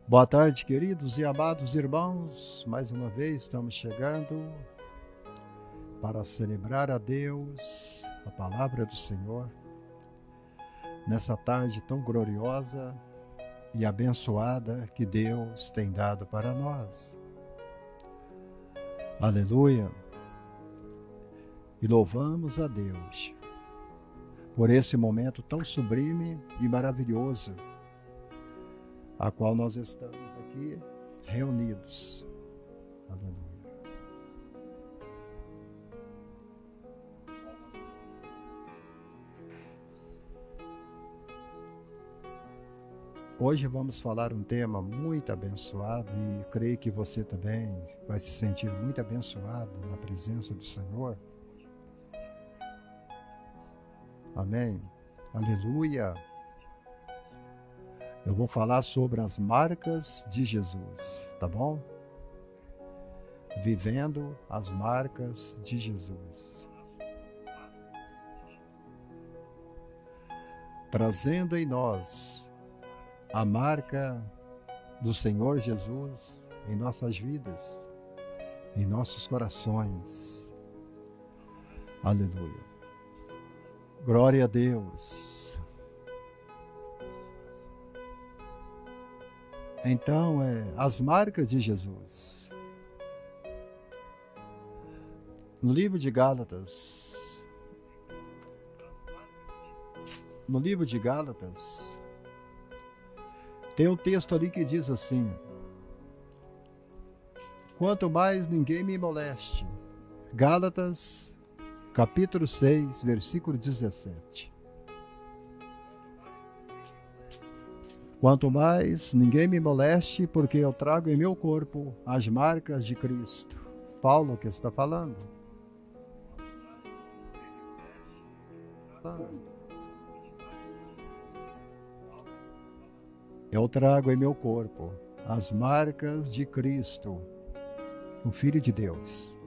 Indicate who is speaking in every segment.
Speaker 1: Boa tarde, queridos e amados irmãos. Mais uma vez estamos chegando para celebrar a Deus, a palavra do Senhor, nessa tarde tão gloriosa e abençoada que Deus tem dado para nós. Aleluia! E louvamos a Deus por esse momento tão sublime e maravilhoso, a qual nós estamos aqui reunidos. Aleluia. Hoje vamos falar um tema muito abençoado e creio que você também vai se sentir muito abençoado na presença do Senhor. Amém. Aleluia. Eu vou falar sobre as marcas de Jesus, tá bom? Vivendo as marcas de Jesus. Trazendo em nós a marca do Senhor Jesus em nossas vidas, em nossos corações. Aleluia. Glória a Deus. Então, as marcas de Jesus. No livro de Gálatas, tem um texto ali que diz assim: quanto mais ninguém me moleste. Gálatas, capítulo 6, versículo 17. Quanto mais ninguém me moleste, porque eu trago em meu corpo as marcas de Cristo. Paulo que está falando. Eu trago em meu corpo as marcas de Cristo, o Filho de Deus.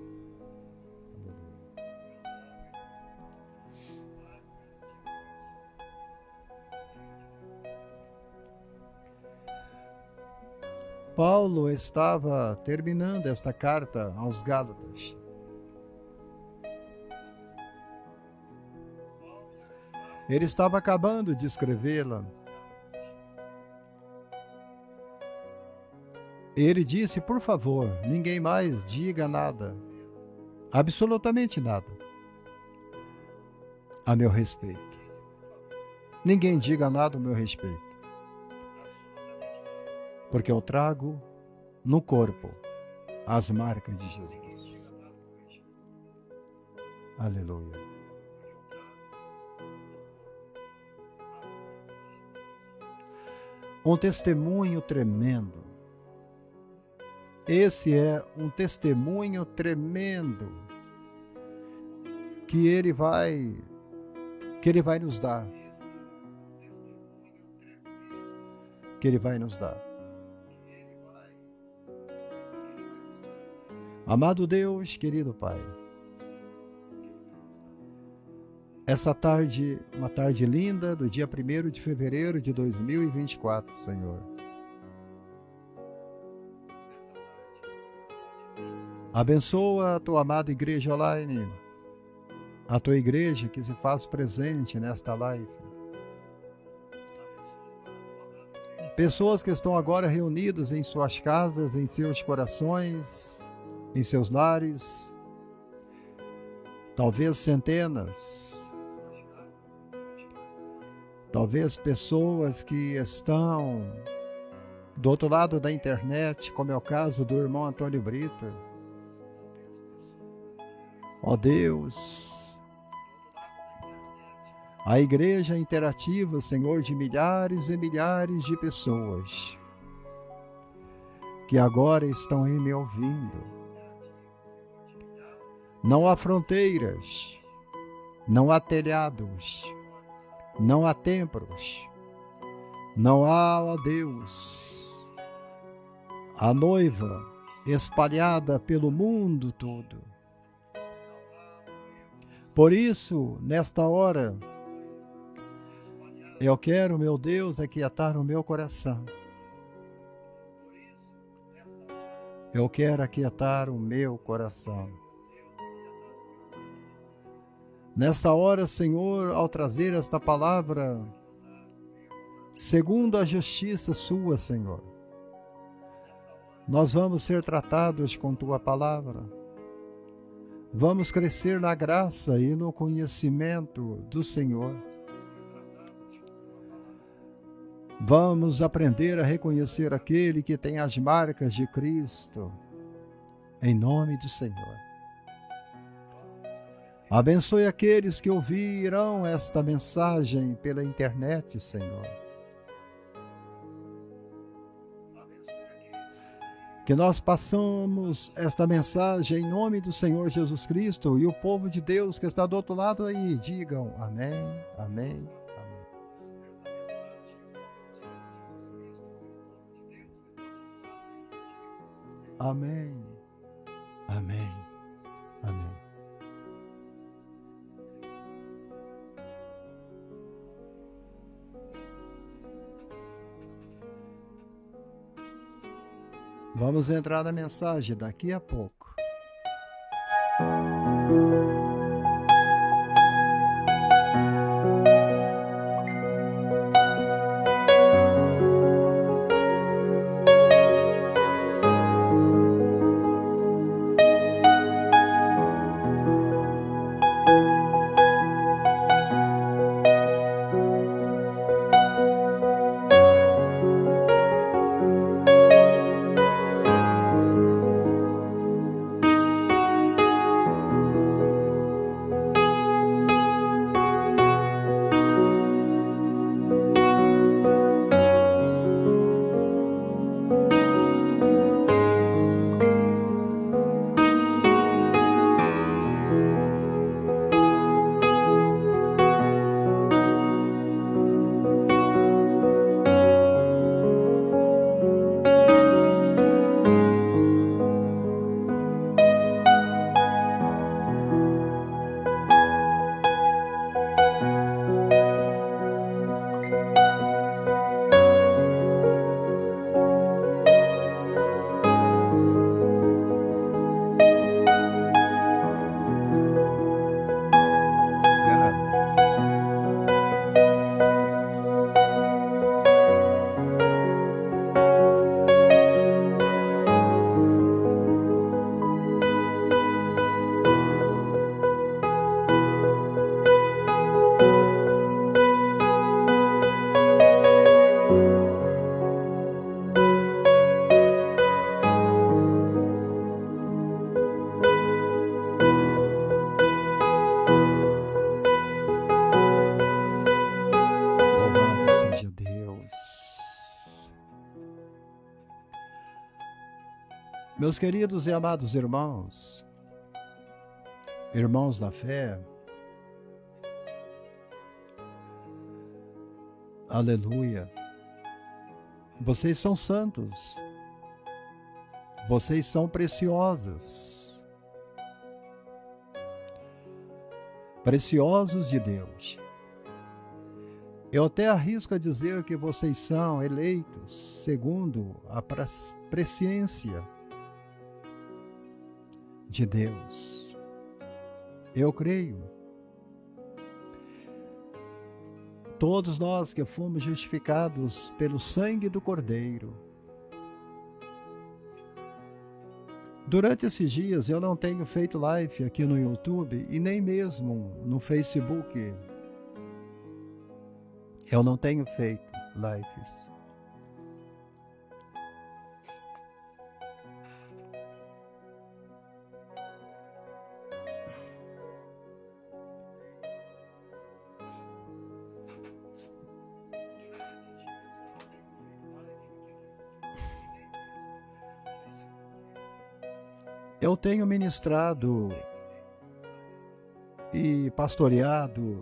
Speaker 1: Paulo estava terminando esta carta aos Gálatas. Ele estava acabando de escrevê-la. Ele disse: por favor, ninguém mais diga nada, absolutamente nada, a meu respeito. Ninguém diga nada a meu respeito. Porque eu trago no corpo as marcas de Jesus. Aleluia. Um testemunho tremendo. Esse é um testemunho tremendo que ele vai nos dar. Que ele vai nos dar. Amado Deus, querido Pai, essa tarde, uma tarde linda do dia 1º de fevereiro de 2024, Senhor. Abençoa a tua amada igreja online, a tua igreja que se faz presente nesta live. Pessoas que estão agora reunidas em suas casas, em seus corações, em seus lares, talvez centenas, talvez pessoas que estão do outro lado da internet, como é o caso do irmão Antônio Brito. Ó Deus, a igreja interativa, Senhor, de milhares e milhares de pessoas que agora estão aí me ouvindo. Não há fronteiras, não há telhados, não há templos, não há, ó Deus, a noiva espalhada pelo mundo todo. Por isso, nesta hora, eu quero, meu Deus, aquietar o meu coração Eu quero aquietar o meu coração. Nesta hora, Senhor, ao trazer esta palavra, segundo a justiça sua, Senhor, nós vamos ser tratados com tua palavra. Vamos crescer na graça e no conhecimento do Senhor. Vamos aprender a reconhecer aquele que tem as marcas de Cristo, em nome do Senhor. Abençoe aqueles que ouvirão esta mensagem pela internet, Senhor. Que nós passamos esta mensagem em nome do Senhor Jesus Cristo e o povo de Deus que está do outro lado aí, digam amém, amém. Amém, amém, amém. Vamos entrar na mensagem daqui a pouco. Meus queridos e amados irmãos, irmãos da fé, aleluia, vocês são santos, vocês são preciosos, preciosos de Deus. Eu até arrisco a dizer que vocês são eleitos segundo a presciência de Deus. Eu creio. Todos nós que fomos justificados pelo sangue do Cordeiro. Durante esses dias eu não tenho feito live aqui no YouTube e nem mesmo no Facebook. Eu não tenho feito lives. Eu tenho ministrado e pastoreado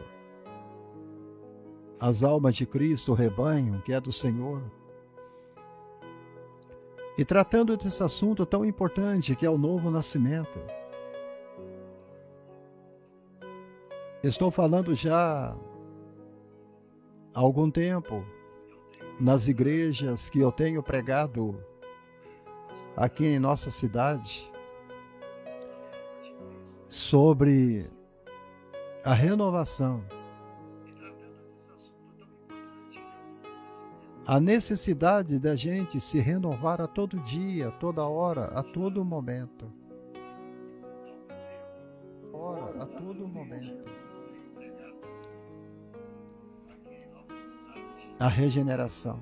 Speaker 1: as almas de Cristo, o rebanho que é do Senhor. E tratando desse assunto tão importante que é o novo nascimento. Estou falando já há algum tempo nas igrejas que eu tenho pregado aqui em nossa cidade sobre a renovação, a necessidade da gente se renovar a todo dia, a toda hora, a todo momento. A todo momento. A regeneração.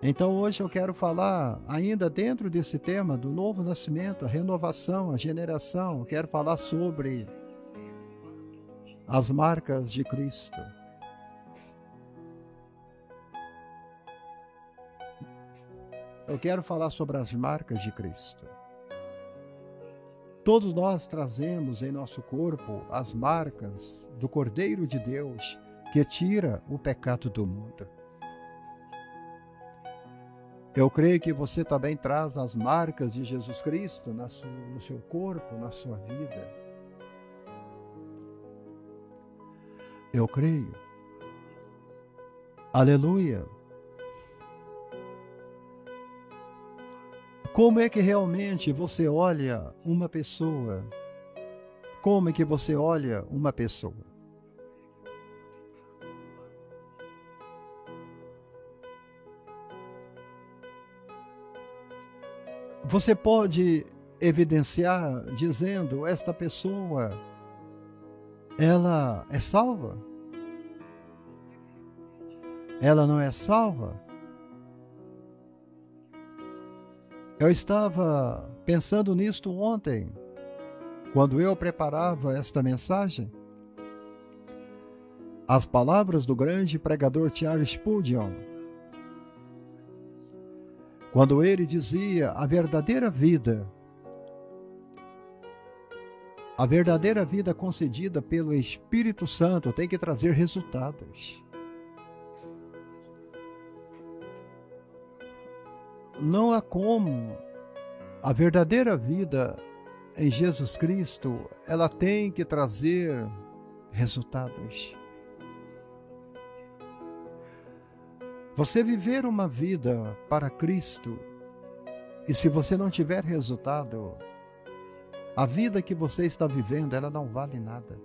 Speaker 1: Então hoje eu quero falar, ainda dentro desse tema do novo nascimento, a renovação, a generação, eu quero falar sobre as marcas de Cristo. Eu quero falar sobre as marcas de Cristo. Todos nós trazemos em nosso corpo as marcas do Cordeiro de Deus que tira o pecado do mundo. Eu creio que você também traz as marcas de Jesus Cristo no seu corpo, na sua vida. Eu creio. Aleluia. Como é que realmente você olha uma pessoa? Como é que você olha uma pessoa? Você pode evidenciar dizendo, esta pessoa, ela é salva? Ela não é salva? Eu estava pensando nisto ontem, quando eu preparava esta mensagem. As palavras do grande pregador Charles Spurgeon, quando ele dizia a verdadeira vida concedida pelo Espírito Santo tem que trazer resultados. Não há como. A verdadeira vida em Jesus Cristo, ela tem que trazer resultados. Você viver uma vida para Cristo, e se você não tiver resultado, a vida que você está vivendo, ela não vale nada.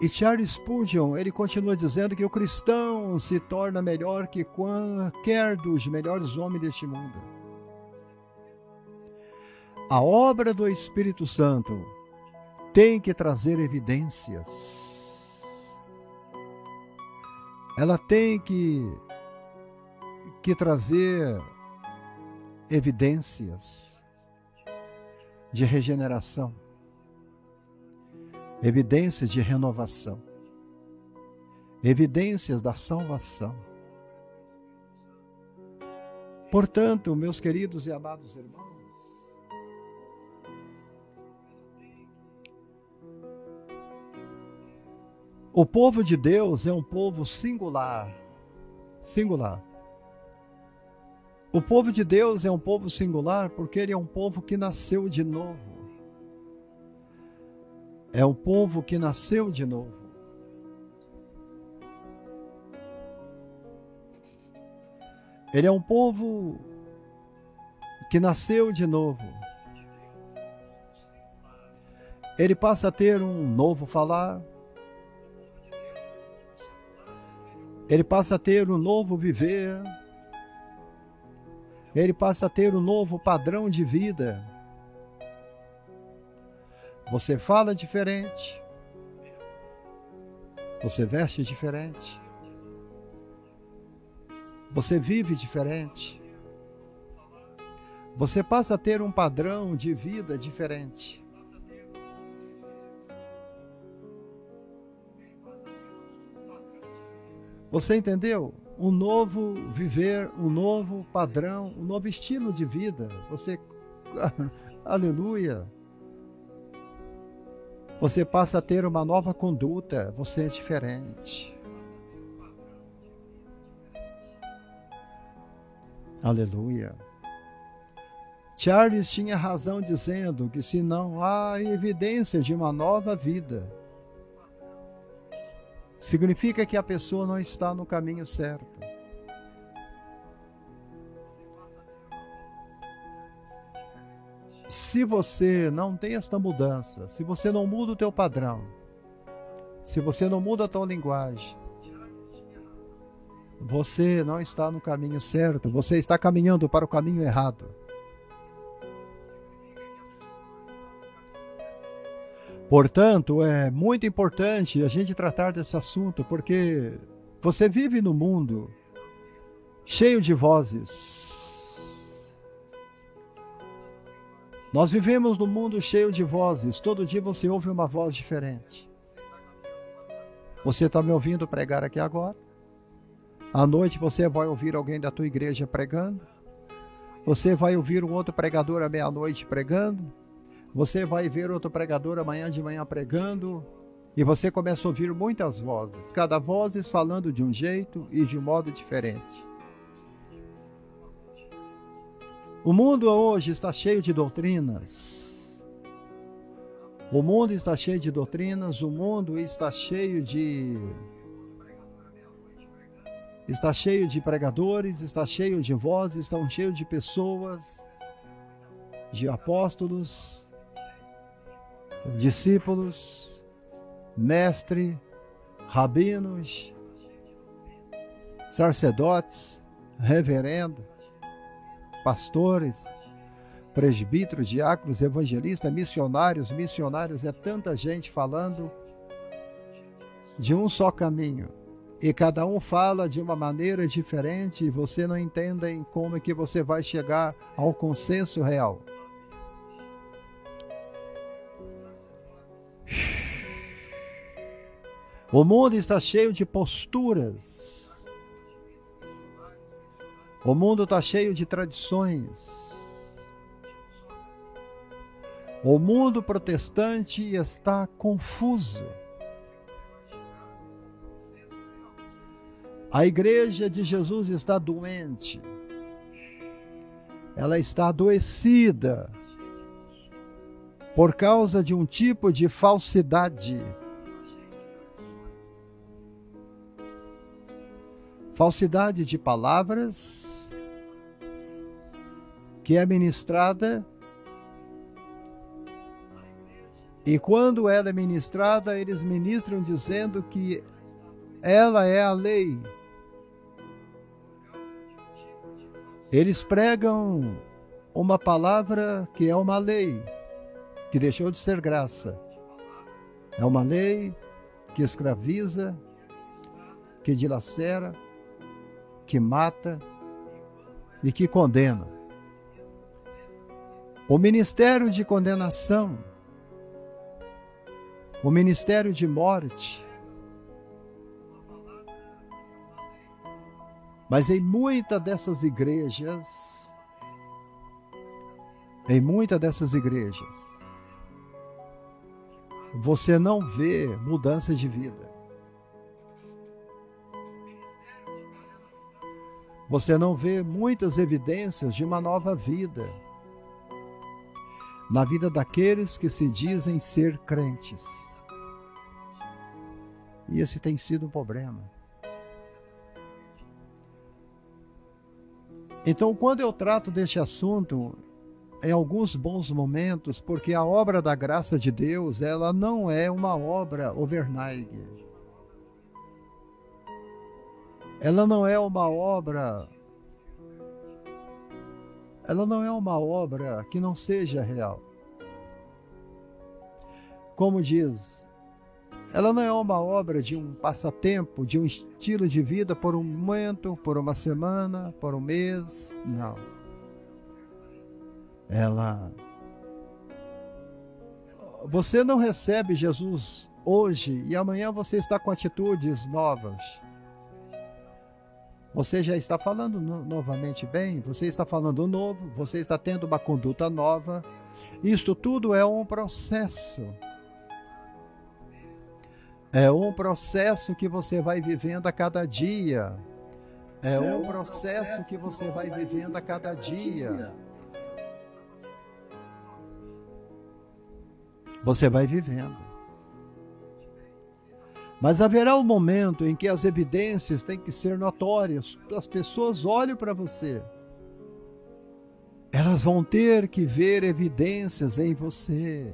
Speaker 1: E Charles Spurgeon, ele continua dizendo que o cristão se torna melhor que qualquer dos melhores homens deste mundo. A obra do Espírito Santo tem que trazer evidências. Ela tem que trazer evidências de regeneração, evidências de renovação, evidências da salvação. Portanto, meus queridos e amados irmãos, o povo de Deus é um povo singular. Singular. O povo de Deus é um povo singular porque ele é um povo que nasceu de novo. É um povo que nasceu de novo. Ele é um povo que nasceu de novo. Ele passa a ter um novo falar. Ele passa a ter um novo viver. Ele passa a ter um novo padrão de vida. Você fala diferente. Você veste diferente. Você vive diferente. Você passa a ter um padrão de vida diferente. Você entendeu? Um novo viver, um novo padrão, um novo estilo de vida. Você, aleluia. Você passa a ter uma nova conduta, você é diferente. Aleluia. Charles tinha razão dizendo que se não há evidência de uma nova vida, significa que a pessoa não está no caminho certo. Se você não tem esta mudança, se você não muda o teu padrão, se você não muda a tua linguagem, você não está no caminho certo, você está caminhando para o caminho errado. Portanto, é muito importante a gente tratar desse assunto, porque você vive no mundo cheio de vozes. Nós vivemos num mundo cheio de vozes. Todo dia você ouve uma voz diferente. Você está me ouvindo pregar aqui agora? À noite você vai ouvir alguém da tua igreja pregando? Você vai ouvir um outro pregador à meia-noite pregando? Você vai ver outro pregador amanhã de manhã pregando? E você começa a ouvir muitas vozes, cada voz falando de um jeito e de um modo diferente. O mundo hoje está cheio de doutrinas. O mundo está cheio de doutrinas, o mundo está cheio de pregadores, está cheio de vozes, estão cheios de pessoas, de apóstolos, discípulos, mestre, rabinos, sacerdotes, reverendo, pastores, presbíteros, diáconos, evangelistas, missionários, é tanta gente falando de um só caminho. E cada um fala de uma maneira diferente e você não entende como é que você vai chegar ao consenso real. O mundo está cheio de posturas. O mundo está cheio de tradições. O mundo protestante está confuso. A igreja de Jesus está doente. Ela está adoecida por causa de um tipo de falsidade. Falsidade de palavras que é ministrada, e quando ela é ministrada, eles ministram dizendo que ela é a lei. Eles pregam uma palavra que é uma lei, que deixou de ser graça. É uma lei que escraviza, que dilacera, que mata e que condena. O ministério de condenação, o ministério de morte. Mas em muitas dessas igrejas, você não vê mudança de vida. Você não vê muitas evidências de uma nova vida na vida daqueles que se dizem ser crentes. E esse tem sido um problema. Então, quando eu trato deste assunto, em alguns bons momentos, porque a obra da graça de Deus, ela não é uma obra overnight. Ela não é uma obra que não seja real. Como diz, ela não é uma obra de um passatempo, de um estilo de vida por um momento, por uma semana, por um mês, não. Você não recebe Jesus hoje e amanhã você está com atitudes novas. Você já está falando novamente bem, você está falando novo, você está tendo uma conduta nova. Isto tudo é um processo. É um processo que você vai vivendo a cada dia. É um processo que você vai vivendo a cada dia. Você vai vivendo. Mas haverá um momento em que as evidências têm que ser notórias. As pessoas olham para você. Elas vão ter que ver evidências em você.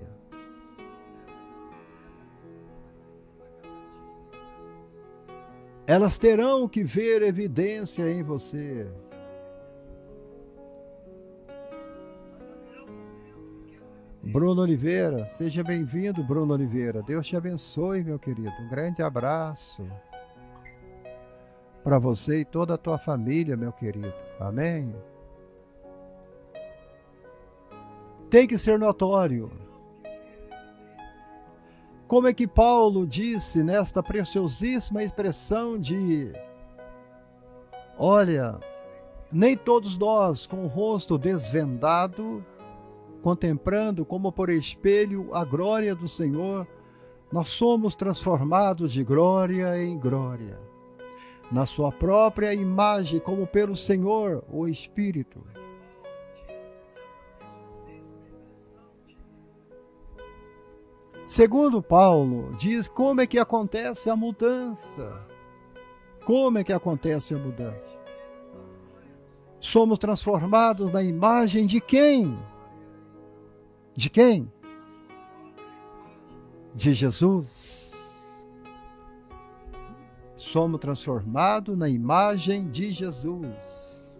Speaker 1: Elas terão que ver evidência em você. Bruno Oliveira, seja bem-vindo, Bruno Oliveira. Deus te abençoe, meu querido. Um grande abraço para você e toda a tua família, meu querido. Amém? Tem que ser notório. Como é que Paulo disse nesta preciosíssima expressão de: olha, nem todos nós com o rosto desvendado, contemplando como por espelho a glória do Senhor, nós somos transformados de glória em glória, na sua própria imagem, como pelo Senhor, o Espírito. Segundo Paulo, diz como é que acontece a mudança. Como é que acontece a mudança? Somos transformados na imagem de quem? De quem? De Jesus. Somos transformados na imagem de Jesus.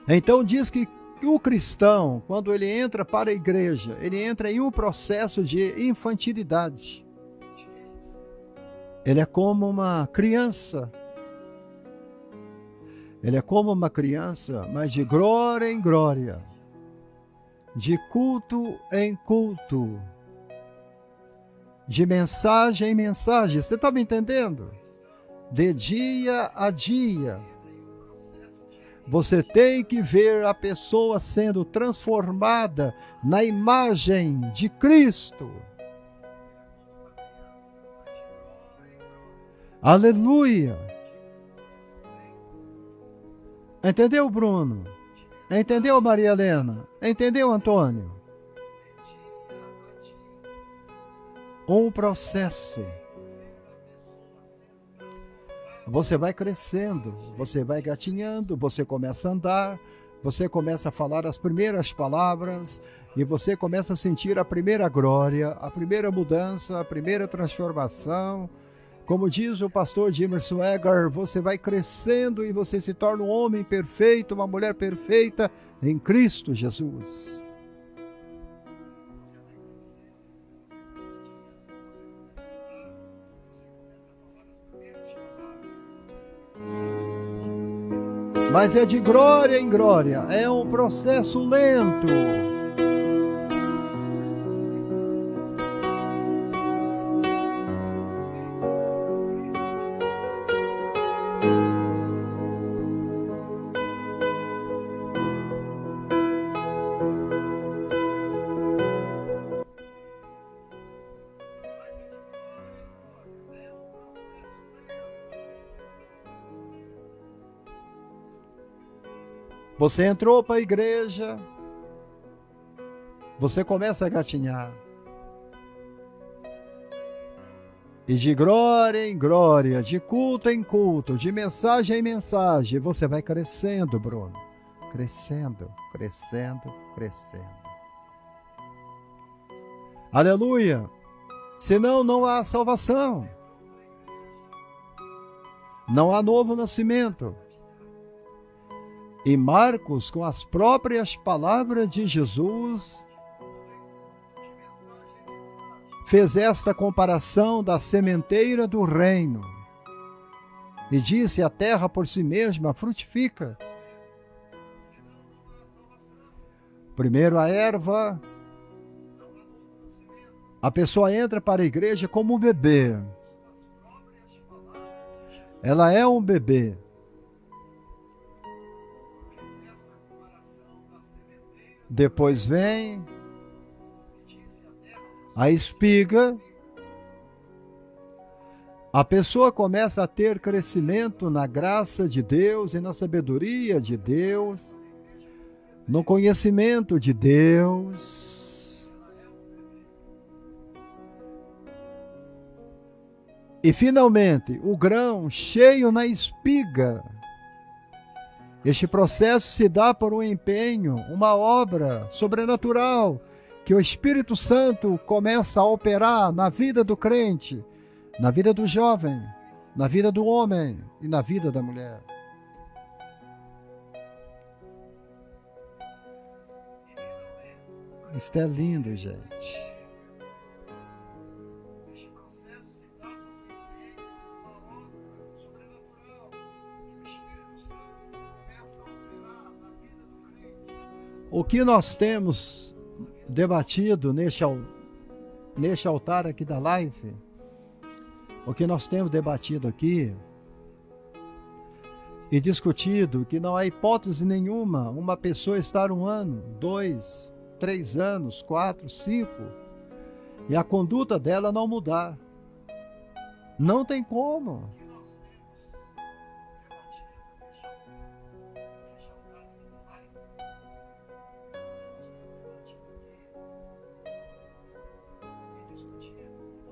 Speaker 1: Então diz que o cristão, quando ele entra para a igreja, ele entra em um processo de infantilidade. Ele é como uma criança. Ele é como uma criança, mas de glória em glória, de culto em culto, de mensagem em mensagem. Você está me entendendo? De dia a dia. Você tem que ver a pessoa sendo transformada na imagem de Cristo. Aleluia! Entendeu, Bruno? Entendeu, Maria Helena? Entendeu, Antônio? Um processo. Você vai crescendo, você vai gatinhando, você começa a andar, você começa a falar as primeiras palavras e você começa a sentir a primeira glória, a primeira mudança, a primeira transformação. Como diz o pastor Emerson Egger, você vai crescendo e você se torna um homem perfeito, uma mulher perfeita em Cristo Jesus. Mas é de glória em glória, é um processo lento. Você entrou para a igreja, você começa a gatinhar. E de glória em glória, de culto em culto, de mensagem em mensagem, você vai crescendo, Bruno. Crescendo, crescendo, crescendo. Aleluia! Senão não há salvação. Não há novo nascimento. E Marcos, com as próprias palavras de Jesus, fez esta comparação da sementeira do reino. E disse: a terra por si mesma frutifica. Primeiro a erva. A pessoa entra para a igreja como um bebê. Ela é um bebê. Depois vem a espiga. A pessoa começa a ter crescimento na graça de Deus e na sabedoria de Deus, no conhecimento de Deus. E finalmente, o grão cheio na espiga. Este processo se dá por um empenho, uma obra sobrenatural que o Espírito Santo começa a operar na vida do crente, na vida do jovem, na vida do homem e na vida da mulher. Isto é lindo, gente. O que nós temos debatido neste altar aqui da live, o que nós temos debatido aqui e discutido, que não há hipótese nenhuma uma pessoa estar 1 ano, 2, 3 anos, 4, 5, e a conduta dela não mudar. Não tem como.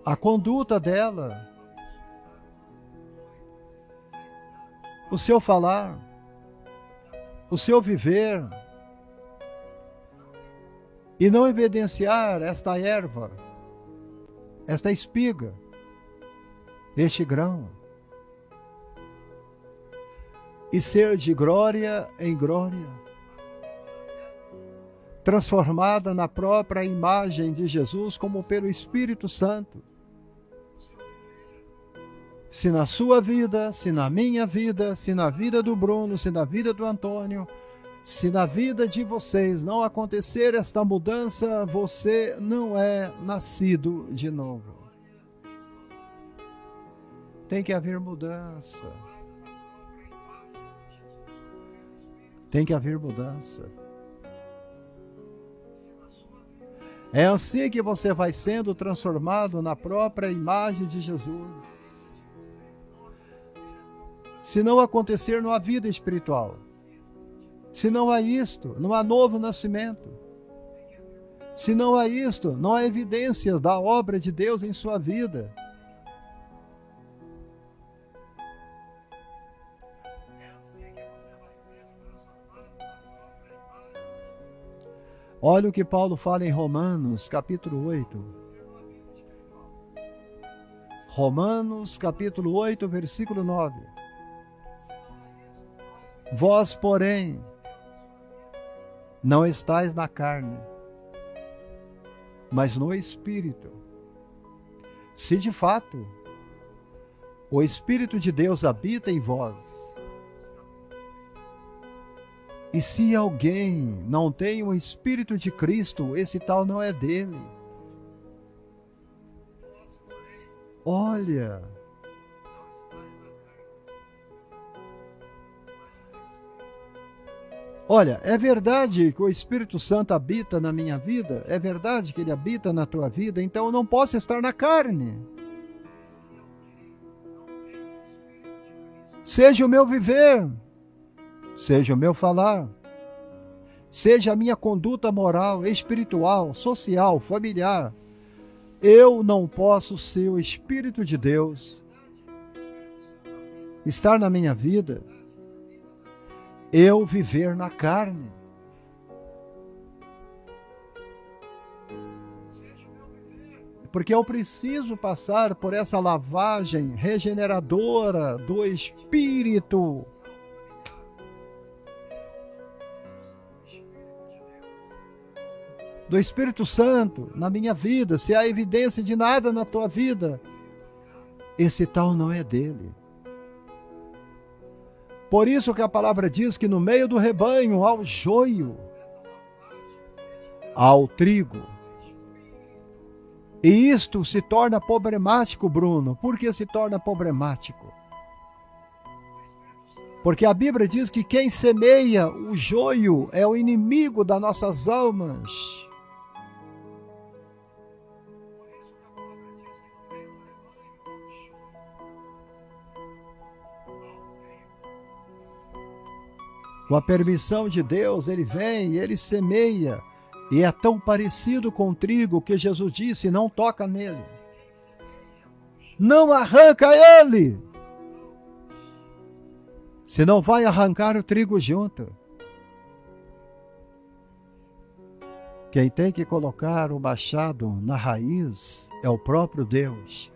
Speaker 1: A conduta dela, o seu falar, o seu viver, e não evidenciar esta erva, esta espiga, este grão, e ser de glória em glória, transformada na própria imagem de Jesus como pelo Espírito Santo. Se na sua vida, se na minha vida, se na vida do Bruno, se na vida do Antônio, se na vida de vocês não acontecer esta mudança, você não é nascido de novo. Tem que haver mudança. Tem que haver mudança. É assim que você vai sendo transformado na própria imagem de Jesus. Se não acontecer, não há vida espiritual. Se não há isto, não há novo nascimento. Se não há isto, não há evidências da obra de Deus em sua vida. Olha o que Paulo fala em Romanos, capítulo 8. Romanos, capítulo 8, versículo 9. Vós, porém, não estáis na carne, mas no Espírito. Se de fato o Espírito de Deus habita em vós, e se alguém não tem o Espírito de Cristo, esse tal não é dele. Olha, é verdade que o Espírito Santo habita na minha vida? É verdade que ele habita na tua vida? Então eu não posso estar na carne. Seja o meu viver, seja o meu falar, seja a minha conduta moral, espiritual, social, familiar, eu não posso ser o Espírito de Deus estar na minha vida, eu viver na carne. Porque eu preciso passar por essa lavagem regeneradora do Espírito. Do Espírito Santo na minha vida. Se há evidência de nada na tua vida, esse tal não é dele. Por isso que a palavra diz que no meio do rebanho há o joio, há o trigo. E isto se torna problemático, Bruno. Por que se torna problemático? Porque a Bíblia diz que quem semeia o joio é o inimigo das nossas almas. Com a permissão de Deus, ele vem e ele semeia. E é tão parecido com o trigo que Jesus disse, não toca nele. Não arranca ele, senão vai arrancar o trigo junto. Quem tem que colocar o machado na raiz é o próprio Deus.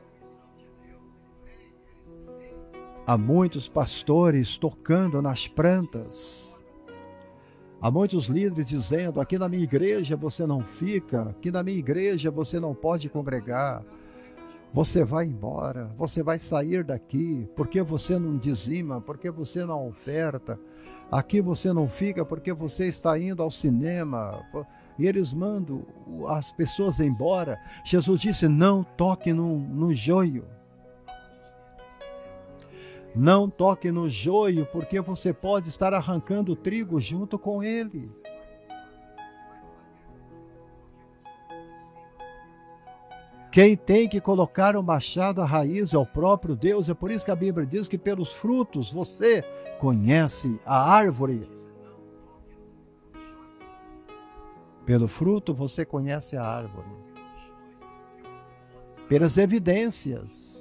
Speaker 1: Há muitos pastores tocando nas plantas. Há muitos líderes dizendo: aqui na minha igreja você não fica, aqui na minha igreja você não pode congregar. Você vai embora, você vai sair daqui, porque você não dizima, porque você não oferta. Aqui você não fica porque você está indo ao cinema. E eles mandam as pessoas embora. Jesus disse: não toque no joio. Não toque no joio, porque você pode estar arrancando o trigo junto com ele. Quem tem que colocar o machado à raiz é o próprio Deus. É por isso que a Bíblia diz que pelos frutos você conhece a árvore. Pelo fruto você conhece a árvore. Pelas evidências.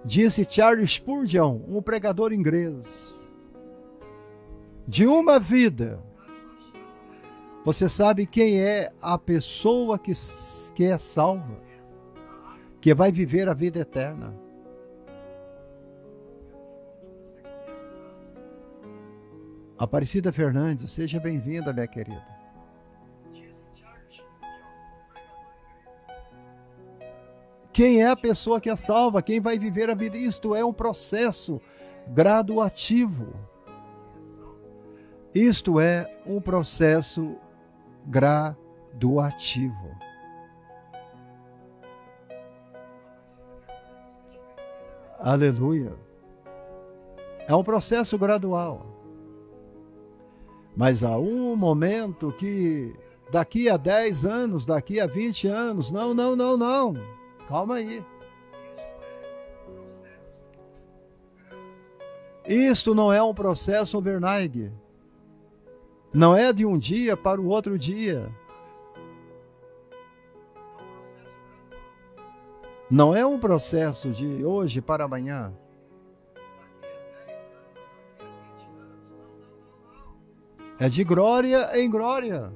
Speaker 1: Disse Charles Spurgeon, um pregador inglês. De uma vida, você sabe quem é a pessoa que é salva, que vai viver a vida eterna. Aparecida Fernandes, seja bem-vinda, minha querida. Quem é a pessoa que é salva? Quem vai viver a vida? Isto é um processo graduativo. Isto é um processo graduativo. Aleluia. É um processo gradual. Mas há um momento que daqui a 10 anos, daqui a 20 anos, não. Calma aí. Isto não é um processo overnight. Não é de um dia para o outro dia. Não é um processo de hoje para amanhã. É de glória em glória.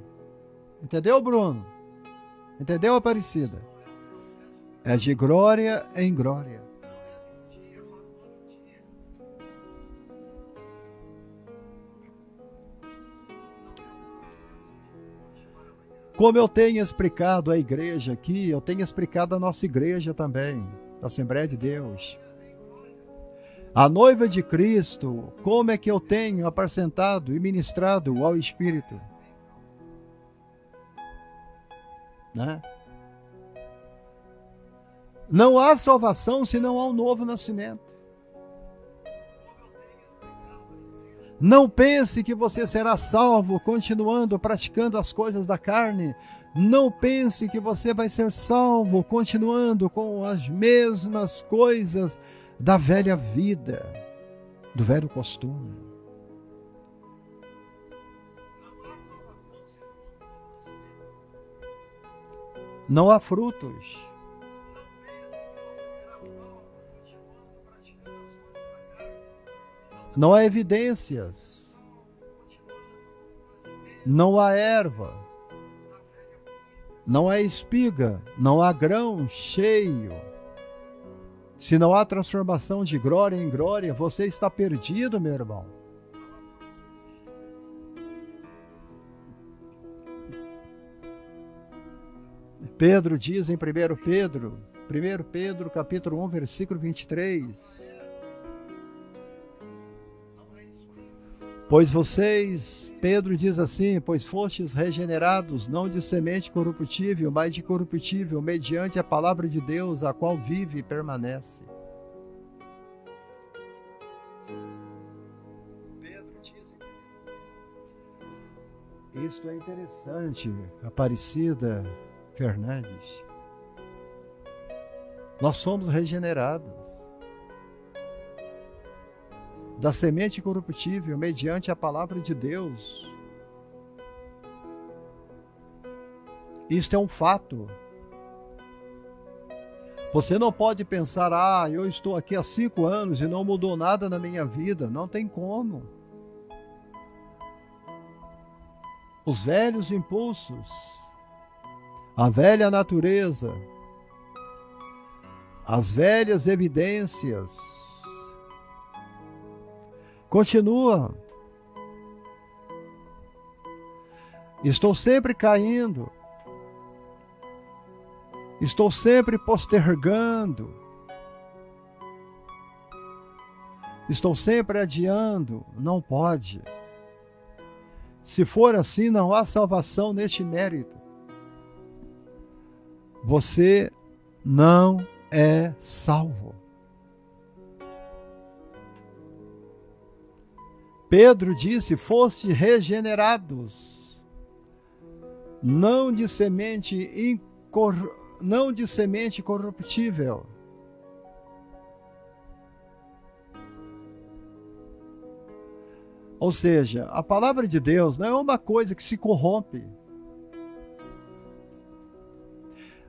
Speaker 1: Entendeu, Bruno? Entendeu, Aparecida? É de glória em glória. Como eu tenho explicado a igreja aqui, eu tenho explicado a nossa igreja também, a Assembleia de Deus. A noiva de Cristo, como é que eu tenho apacentado e ministrado ao Espírito? Né? Não há salvação se não há um novo nascimento. Não pense que você será salvo continuando praticando as coisas da carne. Não pense que você vai ser salvo continuando com as mesmas coisas da velha vida, do velho costume. Não há frutos. Não há evidências. Não há erva. Não há espiga. Não há grão cheio. Se não há transformação de glória em glória, você está perdido, meu irmão. Pedro diz em 1 Pedro capítulo 1, versículo 23... Pois vocês, Pedro diz assim, pois fostes regenerados, não de semente corruptível, mas de corruptível, mediante a palavra de Deus, a qual vive e permanece. Pedro diz, isto é interessante, Aparecida Fernandes. Nós somos regenerados da semente corruptível, mediante a palavra de Deus. Isto é um fato. Você não pode pensar, eu estou aqui há 5 anos e não mudou nada na minha vida. Não tem como. Os velhos impulsos, a velha natureza, as velhas evidências, continua. Estou sempre caindo. Estou sempre postergando. Estou sempre adiando. Não pode. Se for assim, não há salvação neste mérito. Você não é salvo. Pedro disse: foste regenerados, não de semente corruptível. Ou seja, a palavra de Deus não é uma coisa que se corrompe.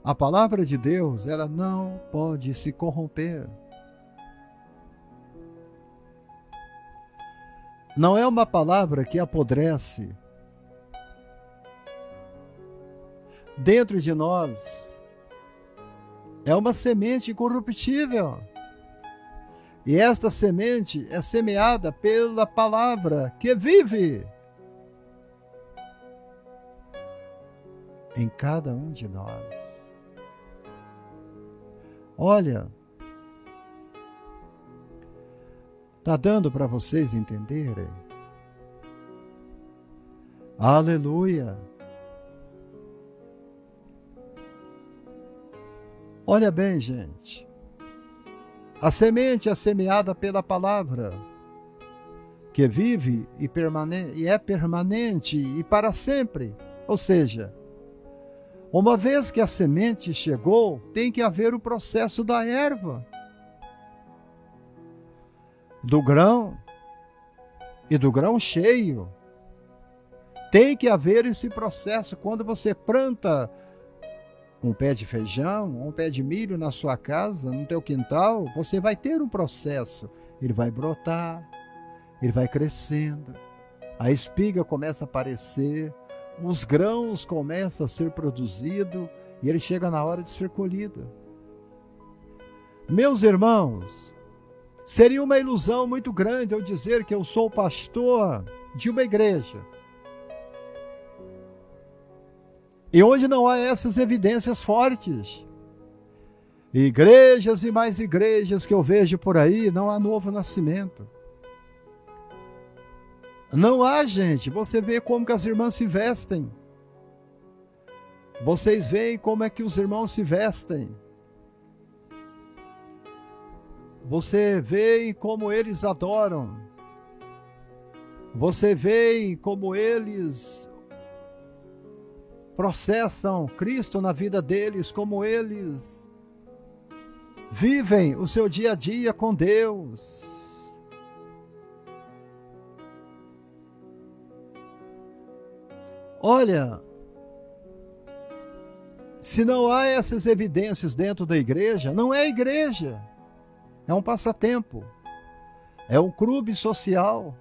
Speaker 1: A palavra de Deus, ela não pode se corromper. Não é uma palavra que apodrece. Dentro de nós é uma semente incorruptível. E esta semente é semeada pela palavra que vive em cada um de nós. Olha, está dando para vocês entenderem? Aleluia! Olha bem, gente. A semente é semeada pela palavra, que vive e é permanente e para sempre. Ou seja, uma vez que a semente chegou, tem que haver o processo da erva, do grão e do grão cheio. Tem que haver esse processo. Quando você planta um pé de feijão, um pé de milho na sua casa, no teu quintal, você vai ter um processo. Ele vai brotar, ele vai crescendo, a espiga começa a aparecer, os grãos começam a ser produzidos e ele chega na hora de ser colhido. Meus irmãos, seria uma ilusão muito grande eu dizer que eu sou pastor de uma igreja e onde não há essas evidências fortes. Igrejas e mais igrejas que eu vejo por aí, não há novo nascimento. Não há, gente. Você vê como que as irmãs se vestem. Vocês veem como é que os irmãos se vestem. Você vê como eles adoram. Você vê como eles processam Cristo na vida deles, como eles vivem o seu dia a dia com Deus. Olha, se não há essas evidências dentro da igreja, não é igreja, é um passatempo, é um clube social.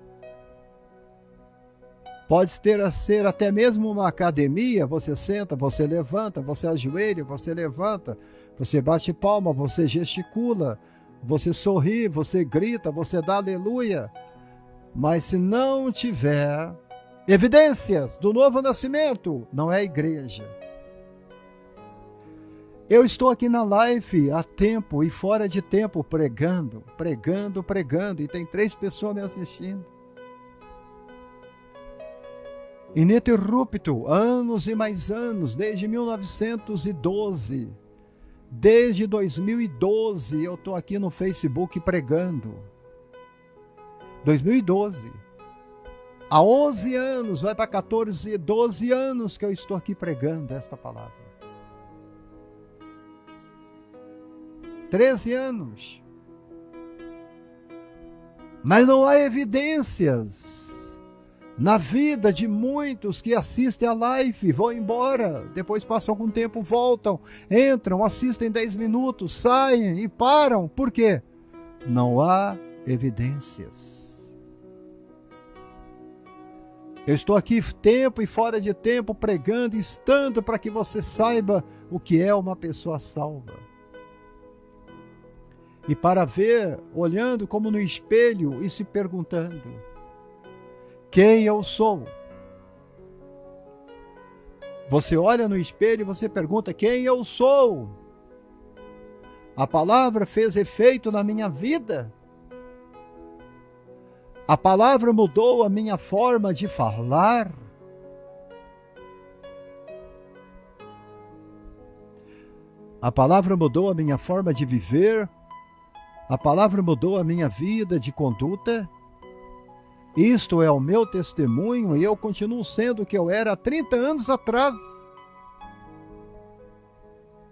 Speaker 1: Pode ser até mesmo uma academia. Você senta, você levanta, você ajoelha, você levanta, você bate palma, você gesticula, você sorri, você grita, você dá aleluia. Mas se não tiver evidências do novo nascimento, não é igreja. Eu estou aqui na live há tempo e fora de tempo pregando, e tem 3 pessoas me assistindo. Ininterrupto, anos e mais anos, desde 1912. Desde 2012 eu estou aqui no Facebook pregando. 2012. Há 11 anos, vai para 14, 12 anos que eu estou aqui pregando esta palavra. 13 anos. Mas não há evidências na vida de muitos que assistem a live, vão embora, depois passam algum tempo, voltam, entram, assistem 10 minutos, saem e param. Por quê? Não há evidências. Eu estou aqui tempo e fora de tempo pregando, estando para que você saiba o que é uma pessoa salva. E para ver, olhando como no espelho e se perguntando: quem eu sou? Você olha no espelho e você pergunta: quem eu sou? A palavra fez efeito na minha vida? A palavra mudou a minha forma de falar? A palavra mudou a minha forma de viver? A palavra mudou a minha vida de conduta? Isto é o meu testemunho e eu continuo sendo o que eu era há 30 anos atrás.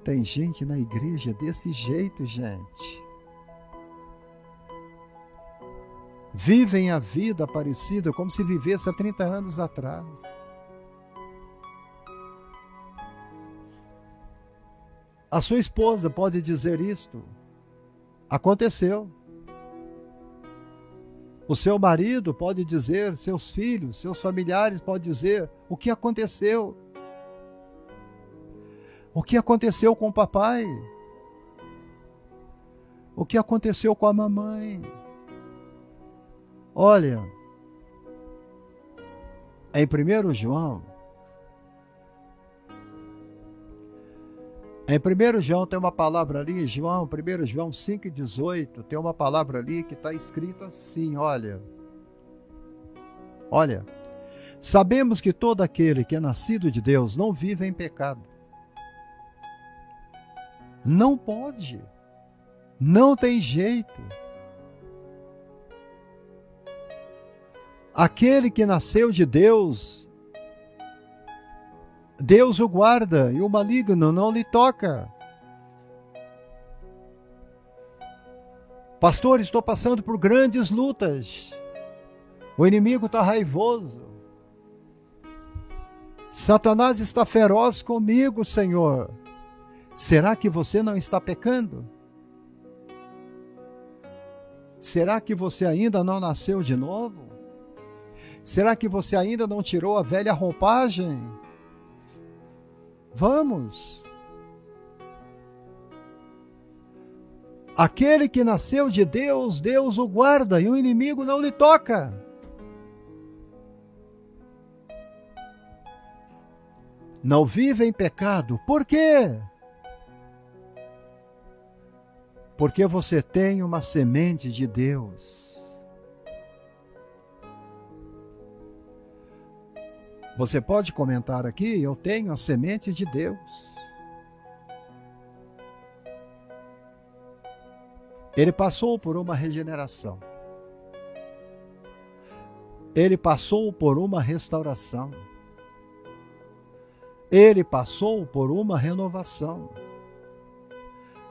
Speaker 1: Tem gente na igreja desse jeito, gente. Vivem a vida parecida como se vivesse há 30 anos atrás. A sua esposa pode dizer isto. Aconteceu. O seu marido pode dizer, seus filhos, seus familiares podem dizer o que aconteceu. O que aconteceu com o papai? O que aconteceu com a mamãe? Olha, em 1 João, tem uma palavra ali, 1 João 5,18, tem uma palavra ali que está escrito assim, olha, sabemos que todo aquele que é nascido de Deus não vive em pecado. Não pode, não tem jeito. Aquele que nasceu de Deus, Deus o guarda e o maligno não lhe toca. Pastor, estou passando por grandes lutas. O inimigo está raivoso. Satanás está feroz comigo, Senhor. Será que você não está pecando? Será que você ainda não nasceu de novo? Será que você ainda não tirou a velha roupagem? Vamos! Aquele que nasceu de Deus, Deus o guarda e o inimigo não lhe toca. Não vive em pecado. Por quê? Porque você tem uma semente de Deus. Você pode comentar aqui, eu tenho a semente de Deus. Ele passou por uma regeneração. Ele passou por uma restauração. Ele passou por uma renovação.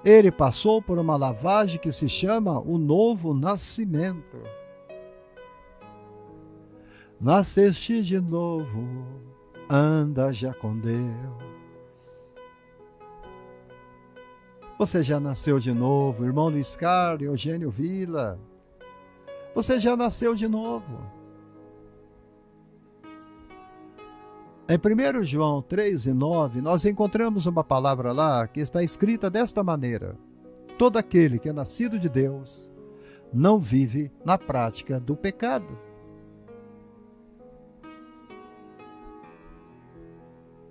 Speaker 1: Ele passou por uma lavagem que se chama o novo nascimento. Nasceste de novo, anda já com Deus. Você já nasceu de novo, irmão Luiz Carlos, Eugênio Vila. Você já nasceu de novo. Em 1 João 3:9, nós encontramos uma palavra lá que está escrita desta maneira: todo aquele que é nascido de Deus não vive na prática do pecado.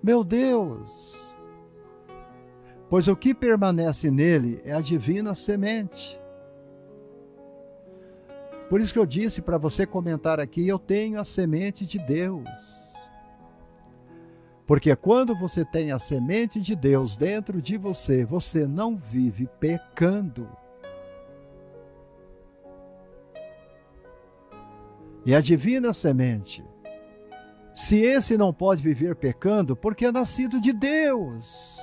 Speaker 1: Meu Deus! Pois o que permanece nele é a divina semente. Por isso que eu disse para você comentar aqui, eu tenho a semente de Deus. Porque quando você tem a semente de Deus dentro de você, você não vive pecando. E a divina semente, se esse não pode viver pecando, porque é nascido de Deus.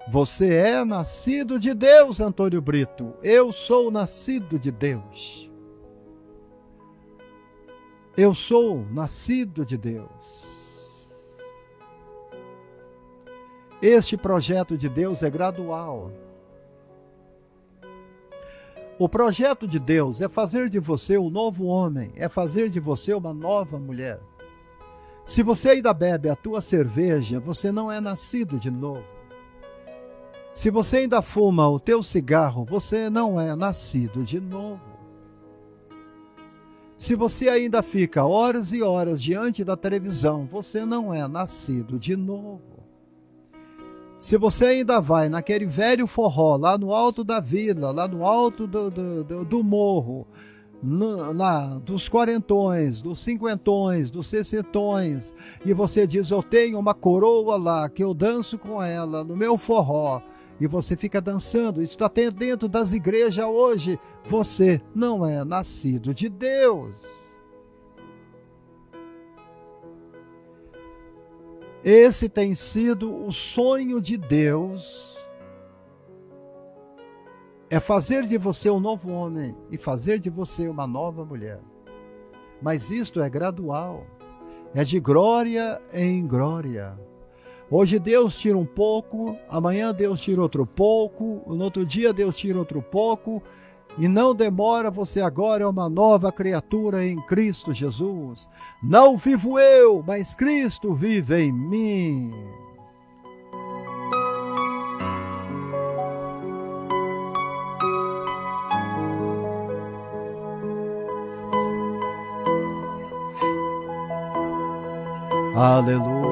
Speaker 1: Você é nascido de Deus, Antônio Brito. Eu sou nascido de Deus. Eu sou nascido de Deus. Este projeto de Deus é gradual. O projeto de Deus é fazer de você um novo homem, é fazer de você uma nova mulher. Se você ainda bebe a tua cerveja, você não é nascido de novo. Se você ainda fuma o teu cigarro, você não é nascido de novo. Se você ainda fica horas e horas diante da televisão, você não é nascido de novo. Se você ainda vai naquele velho forró, lá no alto da vila, lá no alto do morro, dos quarentões, dos cinquentões, dos sessentões, e você diz, eu tenho uma coroa lá, que eu danço com ela, no meu forró, e você fica dançando, isso está dentro das igrejas hoje, você não é nascido de Deus. Esse tem sido o sonho de Deus, é fazer de você um novo homem e fazer de você uma nova mulher. Mas isto é gradual, é de glória em glória. Hoje Deus tira um pouco, amanhã Deus tira outro pouco, no outro dia Deus tira outro pouco, e não demora, você agora é uma nova criatura em Cristo Jesus. Não vivo eu, mas Cristo vive em mim. Aleluia.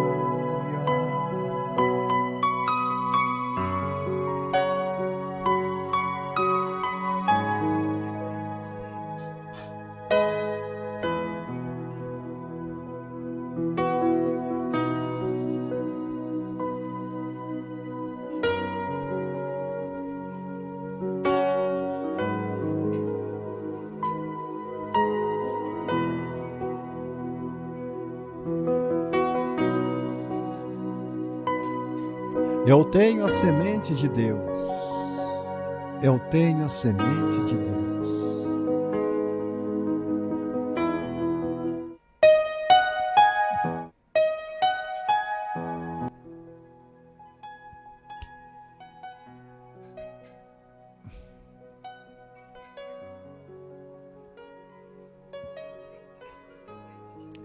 Speaker 1: Eu tenho a semente de Deus. Eu tenho a semente de Deus.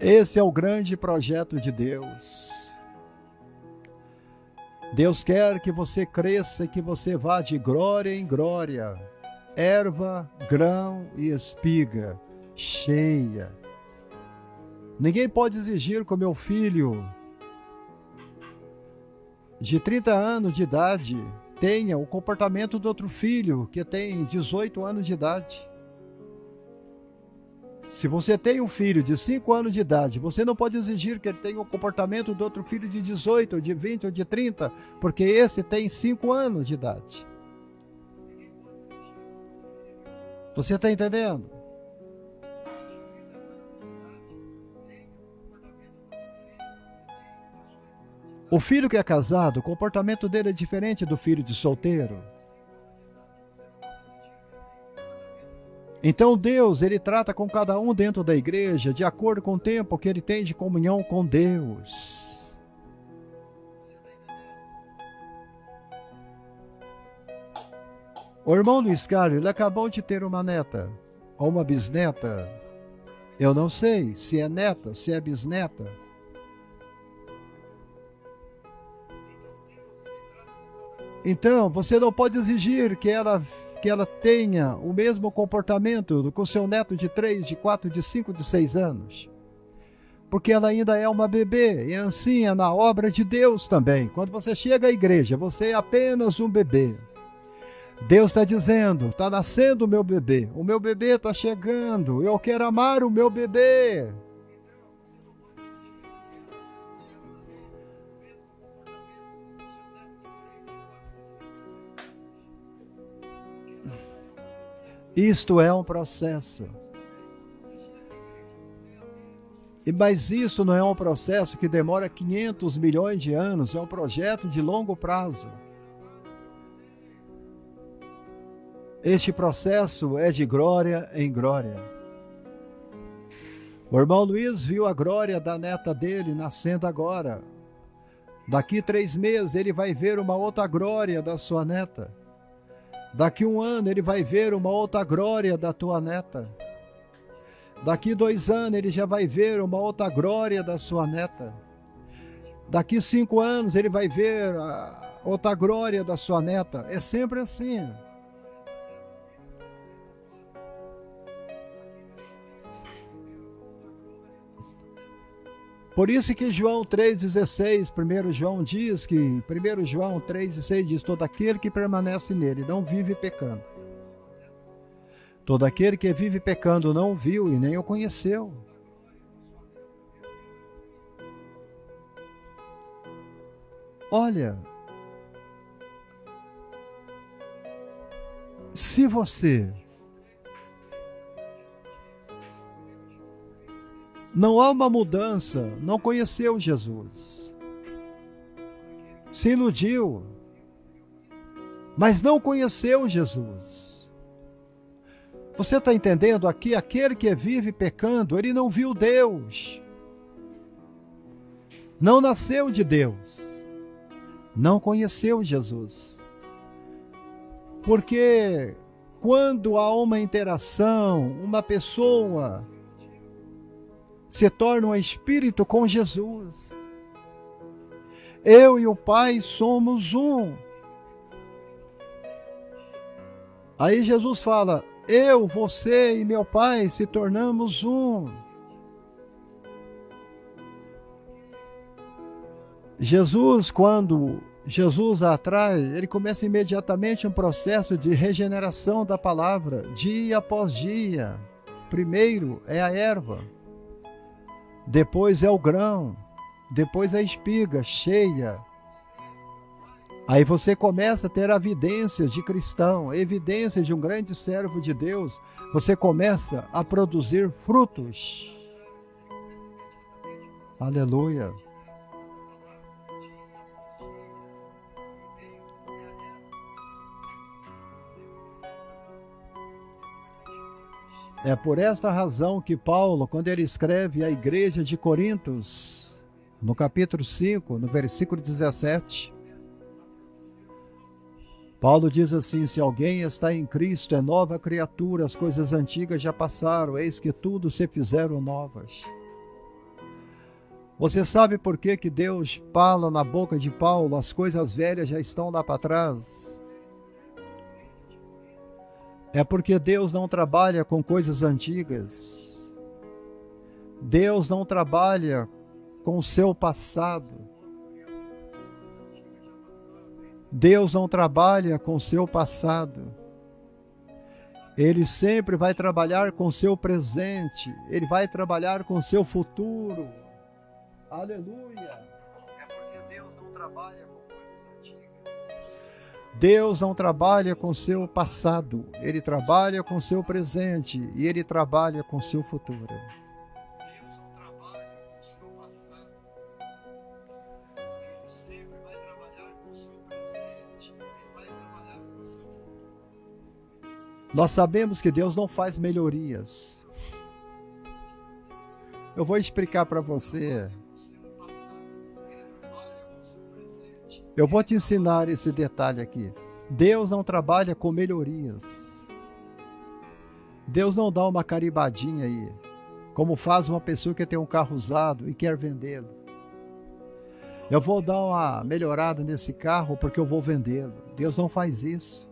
Speaker 1: Esse é o grande projeto de Deus. Deus quer que você cresça e que você vá de glória em glória, erva, grão e espiga, cheia. Ninguém pode exigir que o meu filho de 30 anos de idade tenha o comportamento do outro filho que tem 18 anos de idade. Se você tem um filho de 5 anos de idade, você não pode exigir que ele tenha o comportamento do outro filho de 18, ou de 20, ou de 30, porque esse tem 5 anos de idade. Você está entendendo? O filho que é casado, o comportamento dele é diferente do filho de solteiro. Então Deus, ele trata com cada um dentro da igreja de acordo com o tempo que ele tem de comunhão com Deus. O irmão Luiz Carlos, ele acabou de ter uma neta, ou uma bisneta. Eu não sei se é neta, se é bisneta. Então, você não pode exigir que ela tenha o mesmo comportamento com seu neto de 3, de 4, de 5, de 6 anos. Porque ela ainda é uma bebê, e assim é na obra de Deus também. Quando você chega à igreja, você é apenas um bebê. Deus está dizendo, está nascendo o meu bebê está chegando, eu quero amar o meu bebê. Isto é um processo. Mas isso não é um processo que demora 500 milhões de anos, é um projeto de longo prazo. Este processo é de glória em glória. O irmão Luiz viu a glória da neta dele nascendo agora. Daqui 3 meses ele vai ver uma outra glória da sua neta. Daqui 1 ano ele vai ver uma outra glória da tua neta. Daqui 2 anos ele já vai ver uma outra glória da sua neta. Daqui 5 anos ele vai ver outra glória da sua neta. É sempre assim. Por isso que João 3,16, 1 João diz que, 1 João 3,6 diz, todo aquele que permanece nele não vive pecando. Todo aquele que vive pecando não viu e nem o conheceu. Olha, se você não há uma mudança, não conheceu Jesus, se iludiu, mas não conheceu Jesus. Você está entendendo aqui? Aquele que vive pecando, ele não viu Deus, não nasceu de Deus, não conheceu Jesus. Porque quando há uma interação, uma pessoa se torna um espírito com Jesus. Eu e o Pai somos um. Aí Jesus fala, eu, você e meu Pai se tornamos um. Jesus, quando Jesus atrai, ele começa imediatamente um processo de regeneração da palavra, dia após dia. Primeiro é a erva, depois é o grão, depois a espiga cheia. Aí você começa a ter evidências de cristão, evidências de um grande servo de Deus. Você começa a produzir frutos. Aleluia. É por esta razão que Paulo, quando ele escreve à igreja de Coríntios, no capítulo 5, no versículo 17, Paulo diz assim, se alguém está em Cristo, é nova criatura, as coisas antigas já passaram, eis que tudo se fizeram novas. Você sabe por que que Deus fala na boca de Paulo, as coisas velhas já estão lá para trás? É porque Deus não trabalha com coisas antigas. Deus não trabalha com o seu passado. Deus não trabalha com o seu passado. Ele sempre vai trabalhar com o seu presente. Ele vai trabalhar com o seu futuro. Aleluia! É porque Deus não trabalha com coisas antigas. Deus não trabalha com o seu passado. Ele trabalha com o seu presente. E Ele trabalha com o seu futuro. Deus não trabalha com o seu passado. Ele sempre vai trabalhar com o seu presente. Ele vai trabalhar com o seu futuro. Nós sabemos que Deus não faz melhorias. Eu vou explicar para você. Eu vou te ensinar esse detalhe aqui. Deus não trabalha com melhorias. Deus não dá uma caribadinha aí, como faz uma pessoa que tem um carro usado e quer vendê-lo. Eu vou dar uma melhorada nesse carro porque eu vou vendê-lo. Deus não faz isso.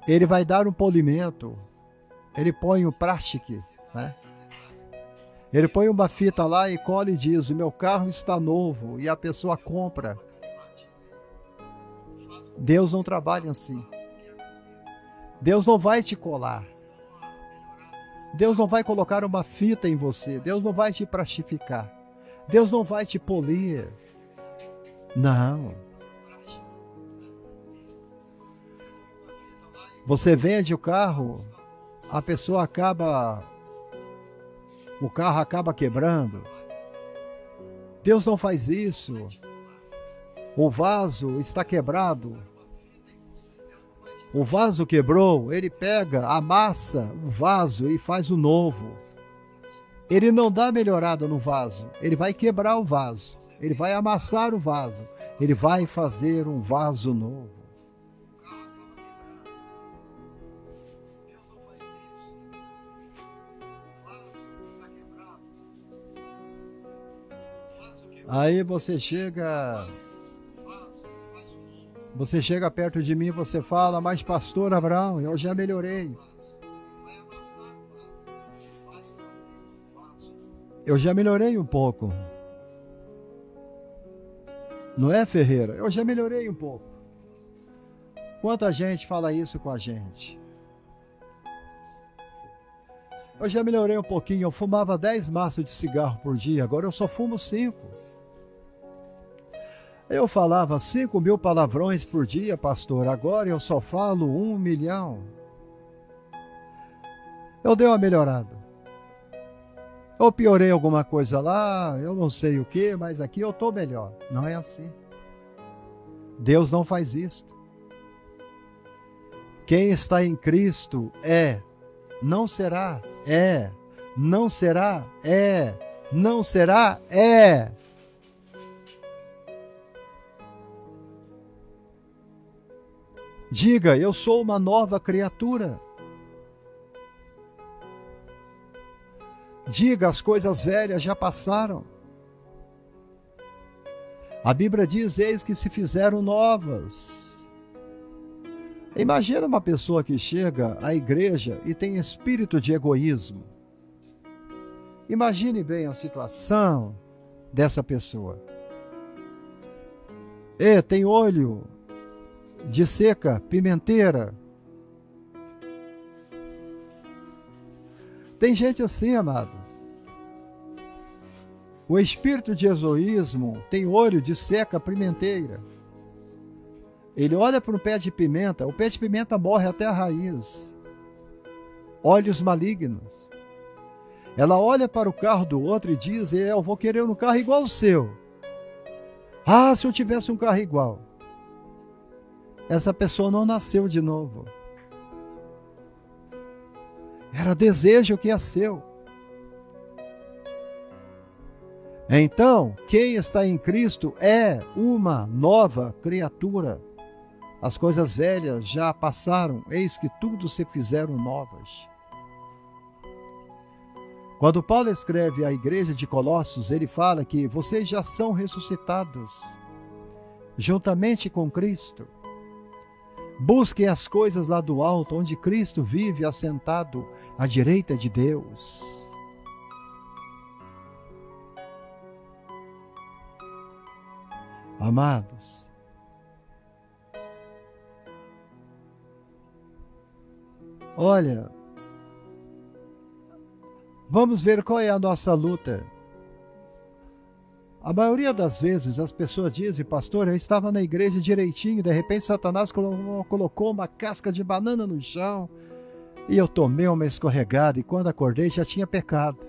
Speaker 1: Ele vai dar um polimento. Ele põe o plástico, né? Ele põe uma fita lá e cola e diz, o meu carro está novo, e a pessoa compra. Deus não trabalha assim. Deus não vai te colar. Deus não vai colocar uma fita em você. Deus não vai te plastificar. Deus não vai te polir. Não. Você vende o carro, a pessoa acaba... O carro acaba quebrando. Deus não faz isso. O vaso está quebrado. O vaso quebrou, ele pega, amassa o vaso e faz o novo. Ele não dá melhorada no vaso, ele vai quebrar o vaso, ele vai amassar o vaso, ele vai fazer um vaso novo. Aí você chega perto de mim e você fala, mas pastor Abraão, eu já melhorei. Eu já melhorei um pouco. Não é, Ferreira? Eu já melhorei um pouco. Quanta gente fala isso com a gente? Eu já melhorei um pouquinho. Eu fumava 10 maços de cigarro por dia, agora eu só fumo 5. Eu falava 5.000 palavrões por dia, pastor. Agora eu só falo 1 milhão. Eu dei uma melhorada. Eu piorei alguma coisa lá, eu não sei o que, mas aqui eu estou melhor. Não é assim. Deus não faz isto. Quem está em Cristo não será, não será, não será, Diga, eu sou uma nova criatura. Diga, as coisas velhas já passaram. A Bíblia diz, eis que se fizeram novas. Imagina uma pessoa que chega à igreja e tem espírito de egoísmo. Imagine bem a situação dessa pessoa. Tem olho de seca, pimenteira. Tem gente assim, amados. O espírito de egoísmo tem olho de seca, pimenteira. Ele olha para o pé de pimenta, o pé de pimenta morre até a raiz. Olhos malignos. Ela olha para o carro do outro e diz, eu vou querer um carro igual ao seu. Ah, se eu tivesse um carro igual. Essa pessoa não nasceu de novo. Ela deseja o que é seu. Então, quem está em Cristo é uma nova criatura. As coisas velhas já passaram, eis que tudo se fizeram novas. Quando Paulo escreve à igreja de Colossos, ele fala que vocês já são ressuscitados, juntamente com Cristo. Busquem as coisas lá do alto, onde Cristo vive assentado à direita de Deus. Amados, olha, vamos ver qual é a nossa luta. A maioria das vezes as pessoas dizem, pastor, eu estava na igreja direitinho, de repente Satanás colocou uma casca de banana no chão e eu tomei uma escorregada e quando acordei já tinha pecado.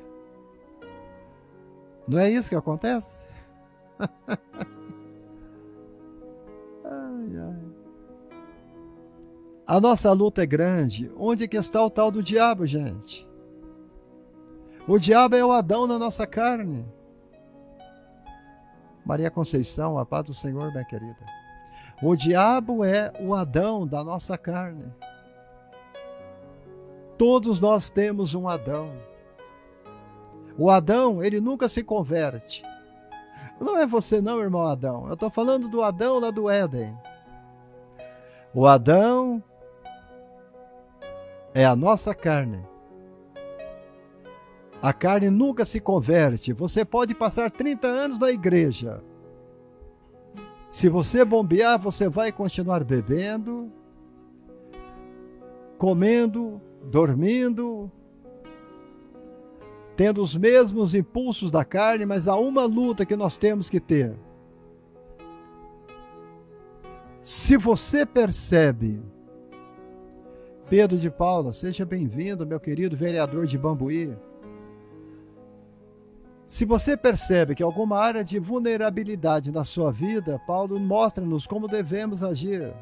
Speaker 1: Não é isso que acontece? A nossa luta é grande. Onde que está o tal do diabo, gente? O diabo é o Adão na nossa carne. Maria Conceição, a paz do Senhor, minha querida. O diabo é o Adão da nossa carne. Todos nós temos um Adão. O Adão, ele nunca se converte. Não é você não, irmão Adão. Eu estou falando do Adão lá do Éden. O Adão é a nossa carne. A carne nunca se converte. Você pode passar 30 anos na igreja. Se você bombear, você vai continuar bebendo, comendo, dormindo, tendo os mesmos impulsos da carne, mas há uma luta que nós temos que ter. Se você percebe, Pedro de Paula, seja bem-vindo, meu querido vereador de Bambuí. Se você percebe que alguma área de vulnerabilidade na sua vida, Paulo mostra-nos como devemos agir.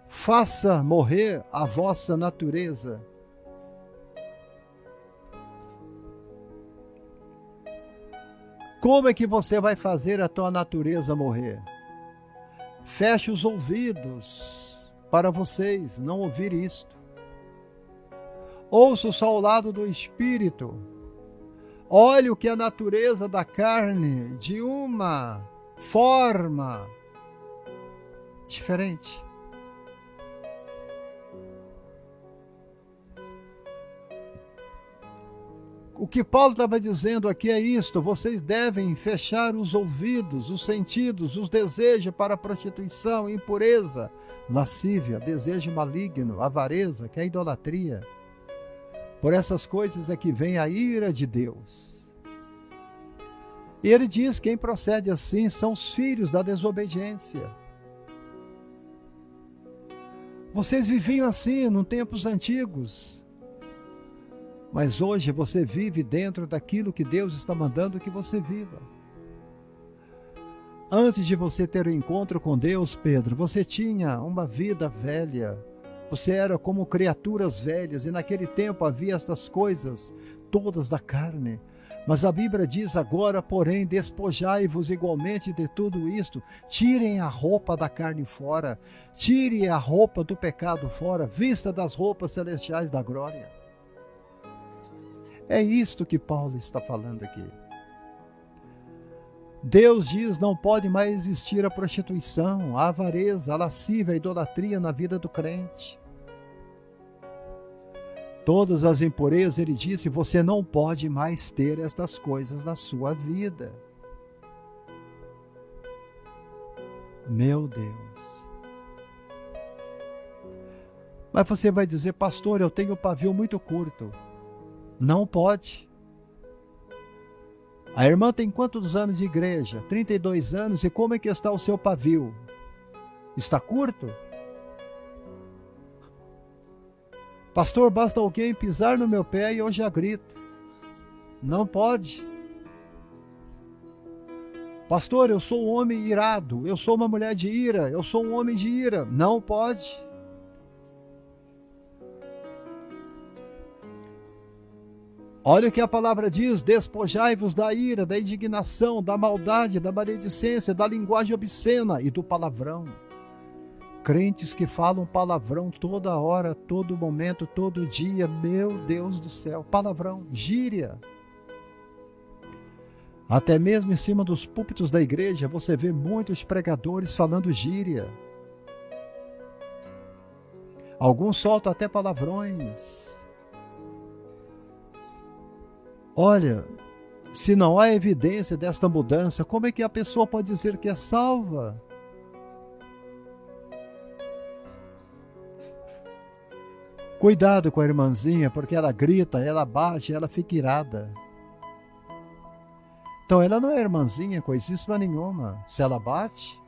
Speaker 1: Faça morrer a vossa natureza. Como é que você vai fazer a tua natureza morrer? Feche os ouvidos para vocês não ouvir isto. Ouça só o lado do Espírito. Olhe o que a natureza da carne, de uma forma diferente. O que Paulo estava dizendo aqui é isto: vocês devem fechar os ouvidos, os sentidos, os desejos para a prostituição, impureza, lascívia, desejo maligno, avareza, que é a idolatria. Por essas coisas é que vem a ira de Deus. E ele diz que quem procede assim são os filhos da desobediência. Vocês viviam assim nos tempos antigos, mas hoje você vive dentro daquilo que Deus está mandando que você viva. Antes de você ter o encontro com Deus, Pedro, você tinha uma vida velha. Você era como criaturas velhas, e naquele tempo havia estas coisas, todas da carne. Mas a Bíblia diz agora, porém, despojai-vos igualmente de tudo isto, tirem a roupa da carne fora, tirem a roupa do pecado fora, vista das roupas celestiais da glória. É isto que Paulo está falando aqui. Deus diz, não pode mais existir a prostituição, a avareza, a lascívia, a idolatria na vida do crente. Todas as impurezas, ele disse, você não pode mais ter estas coisas na sua vida. Meu Deus. Mas você vai dizer, pastor, eu tenho um pavio muito curto. Não pode. A irmã tem quantos anos de igreja? 32 anos, e como é que está o seu pavio? Está curto? Pastor, basta alguém pisar no meu pé e eu já grito. Não pode. Pastor, eu sou um homem irado, eu sou uma mulher de ira, eu sou um homem de ira. Não pode. Olha o que a palavra diz, despojai-vos da ira, da indignação, da maldade, da maledicência, da linguagem obscena e do palavrão. Crentes que falam palavrão toda hora, todo momento, todo dia, meu Deus do céu, palavrão, gíria. Até mesmo em cima dos púlpitos da igreja, você vê muitos pregadores falando gíria. Alguns soltam até palavrões. Olha, se não há evidência desta mudança, como é que a pessoa pode dizer que é salva? Cuidado com a irmãzinha, porque ela grita, ela bate, ela fica irada. Então ela não é irmãzinha coisíssima nenhuma. Se ela bate,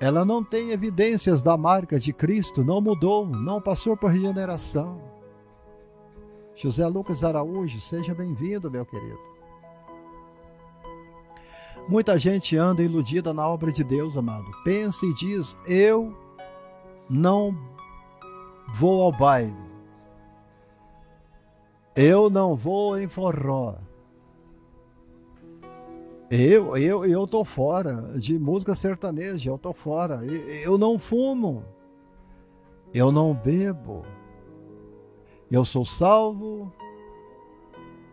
Speaker 1: ela não tem evidências da marca de Cristo, não mudou, não passou por regeneração. José Lucas Araújo, seja bem-vindo, meu querido. Muita gente anda iludida na obra de Deus, amado. Pensa e diz, eu não vou ao baile. Eu não vou em forró. Eu tô fora de música sertaneja, eu tô fora. Eu não fumo. Eu não bebo. Eu sou salvo.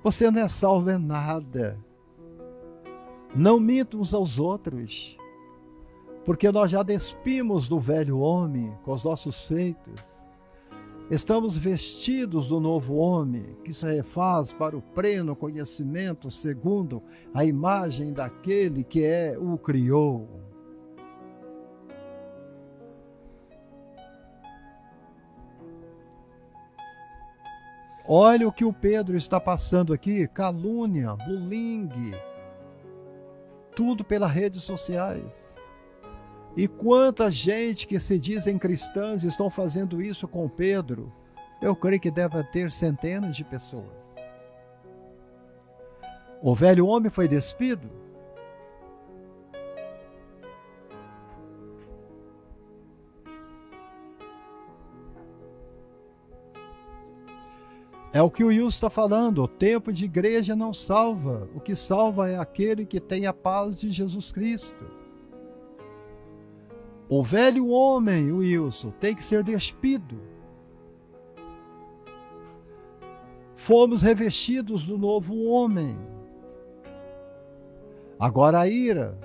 Speaker 1: Você não é salvo em nada. Não minta uns aos outros, porque nós já despimos do velho homem com os nossos feitos. Estamos vestidos do novo homem, que se refaz para o pleno conhecimento segundo a imagem daquele que o criou. Olha o que o Pedro está passando aqui, calúnia, bullying, tudo pelas redes sociais. E quanta gente que se dizem cristãs estão fazendo isso com Pedro? Eu creio que deve ter centenas de pessoas. O velho homem foi despido. É o que o Wilson está falando, o tempo de igreja não salva. O que salva é aquele que tem a paz de Jesus Cristo. O velho homem, Wilson, tem que ser despido. Fomos revestidos do novo homem. Agora a ira,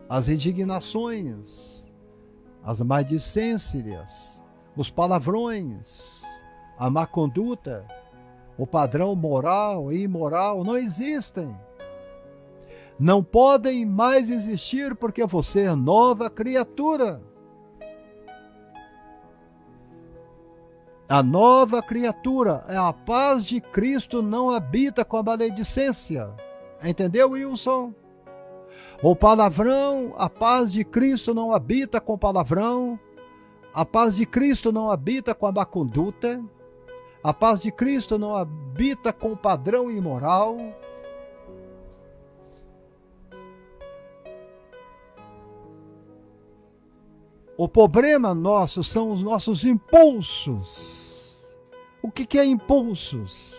Speaker 1: as indignações, as maledicências, os palavrões, a má conduta, o padrão moral e imoral não existem. Não podem mais existir porque você é nova criatura. A nova criatura, a paz de Cristo não habita com a maledicência. Entendeu, Wilson? O palavrão, a paz de Cristo não habita com palavrão. A paz de Cristo não habita com a má conduta. A paz de Cristo não habita com o padrão imoral. O problema nosso são os nossos impulsos. O que é impulsos?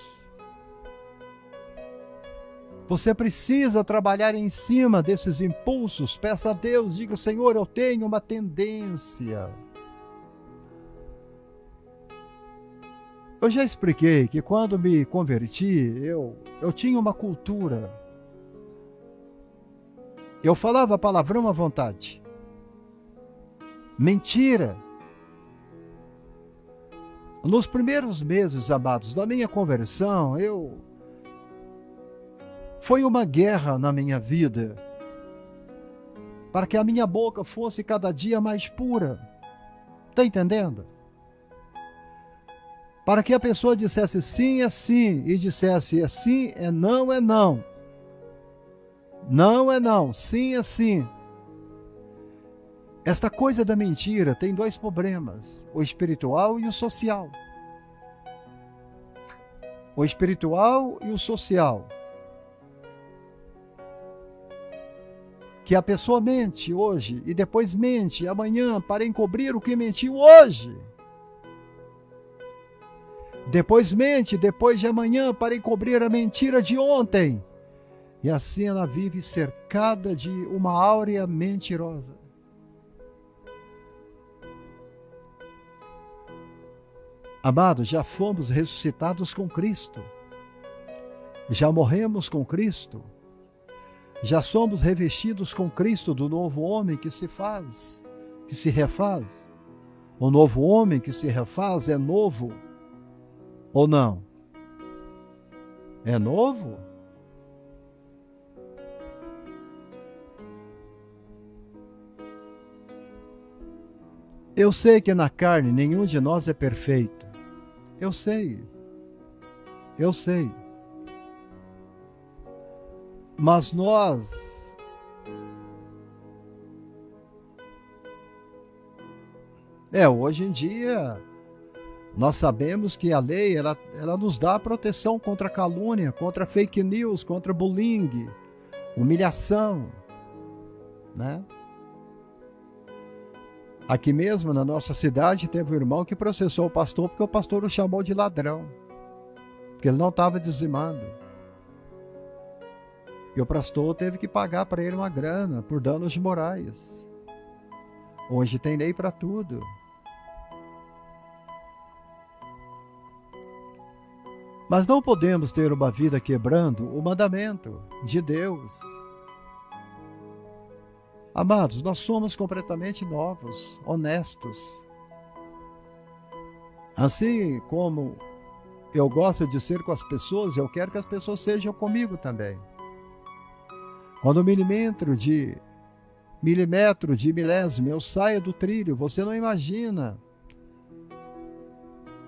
Speaker 1: Você precisa trabalhar em cima desses impulsos. Peça a Deus, diga: Senhor, eu tenho uma tendência. Eu já expliquei que quando me converti, eu tinha uma cultura. Eu falava palavrão à vontade. Mentira. Nos primeiros meses, amados, da minha conversão, foi uma guerra na minha vida para que a minha boca fosse cada dia mais pura. Está entendendo? Para que a pessoa dissesse sim é sim e dissesse é sim é não é não. Não é não, sim é sim. Esta coisa da mentira tem dois problemas, o espiritual e o social. O espiritual e o social. Que a pessoa mente hoje e depois mente amanhã para encobrir o que mentiu hoje. Depois mente depois de amanhã para encobrir a mentira de ontem. E assim ela vive cercada de uma áurea mentirosa. Amados, já fomos ressuscitados com Cristo. Já morremos com Cristo. Já somos revestidos com Cristo do novo homem que se faz, que se refaz. O novo homem que se refaz é novo ou não? É novo? Eu sei que na carne nenhum de nós é perfeito. Eu sei. Mas nós hoje em dia nós sabemos que a lei ela nos dá proteção contra calúnia, contra fake news, contra bullying, humilhação, né? Aqui mesmo na nossa cidade teve um irmão que processou o pastor porque o pastor o chamou de ladrão, porque ele não estava dizimando. E o pastor teve que pagar para ele uma grana por danos morais. Hoje tem lei para tudo. Mas não podemos ter uma vida quebrando o mandamento de Deus. Amados, nós somos completamente novos, honestos. Assim como eu gosto de ser com as pessoas, eu quero que as pessoas sejam comigo também. Quando milímetro de milésimo eu saio do trilho, você não imagina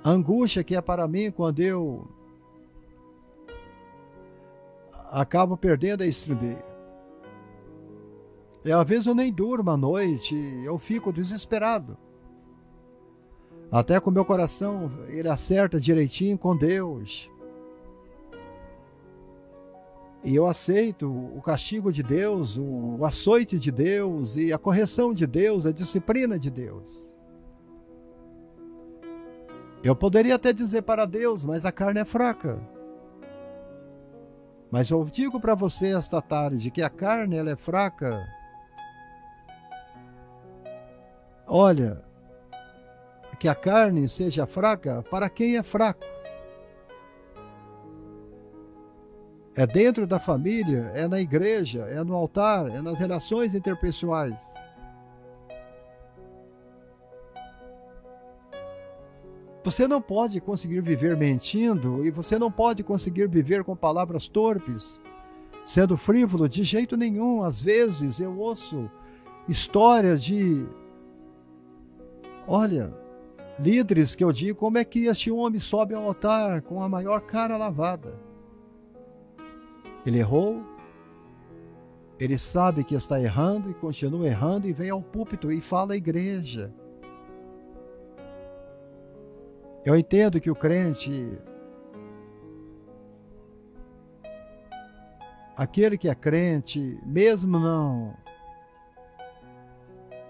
Speaker 1: a angústia que é para mim quando eu acabo perdendo a estribeira. E às vezes eu nem durmo à noite, eu fico desesperado. Até que o meu coração ele acerta direitinho com Deus. E eu aceito o castigo de Deus, o açoite de Deus, e a correção de Deus, a disciplina de Deus. Eu poderia até dizer para Deus, mas a carne é fraca. Mas eu digo para você esta tarde que a carne ela é fraca. Olha, que a carne seja fraca para quem é fraco. É dentro da família, é na igreja, é no altar, é nas relações interpessoais. Você não pode conseguir viver mentindo e você não pode conseguir viver com palavras torpes, sendo frívolo de jeito nenhum. Às vezes eu ouço histórias de, olha, líderes que eu digo, como é que este homem sobe ao altar com a maior cara lavada? Ele errou, ele sabe que está errando e continua errando e vem ao púlpito e fala à igreja. Eu entendo que o crente, aquele que é crente, mesmo não,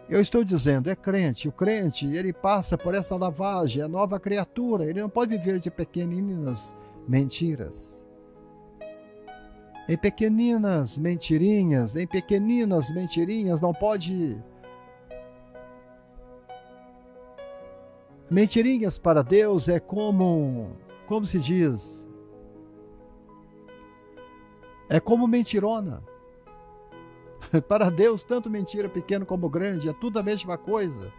Speaker 1: eu estou dizendo, é crente, o crente, ele passa por essa lavagem, é nova criatura, ele não pode viver de pequeninas mentiras. Em pequeninas mentirinhas não pode. Mentirinhas para Deus é como se diz? É como mentirona. Para Deus, tanto mentira pequeno como grande, é tudo a mesma coisa.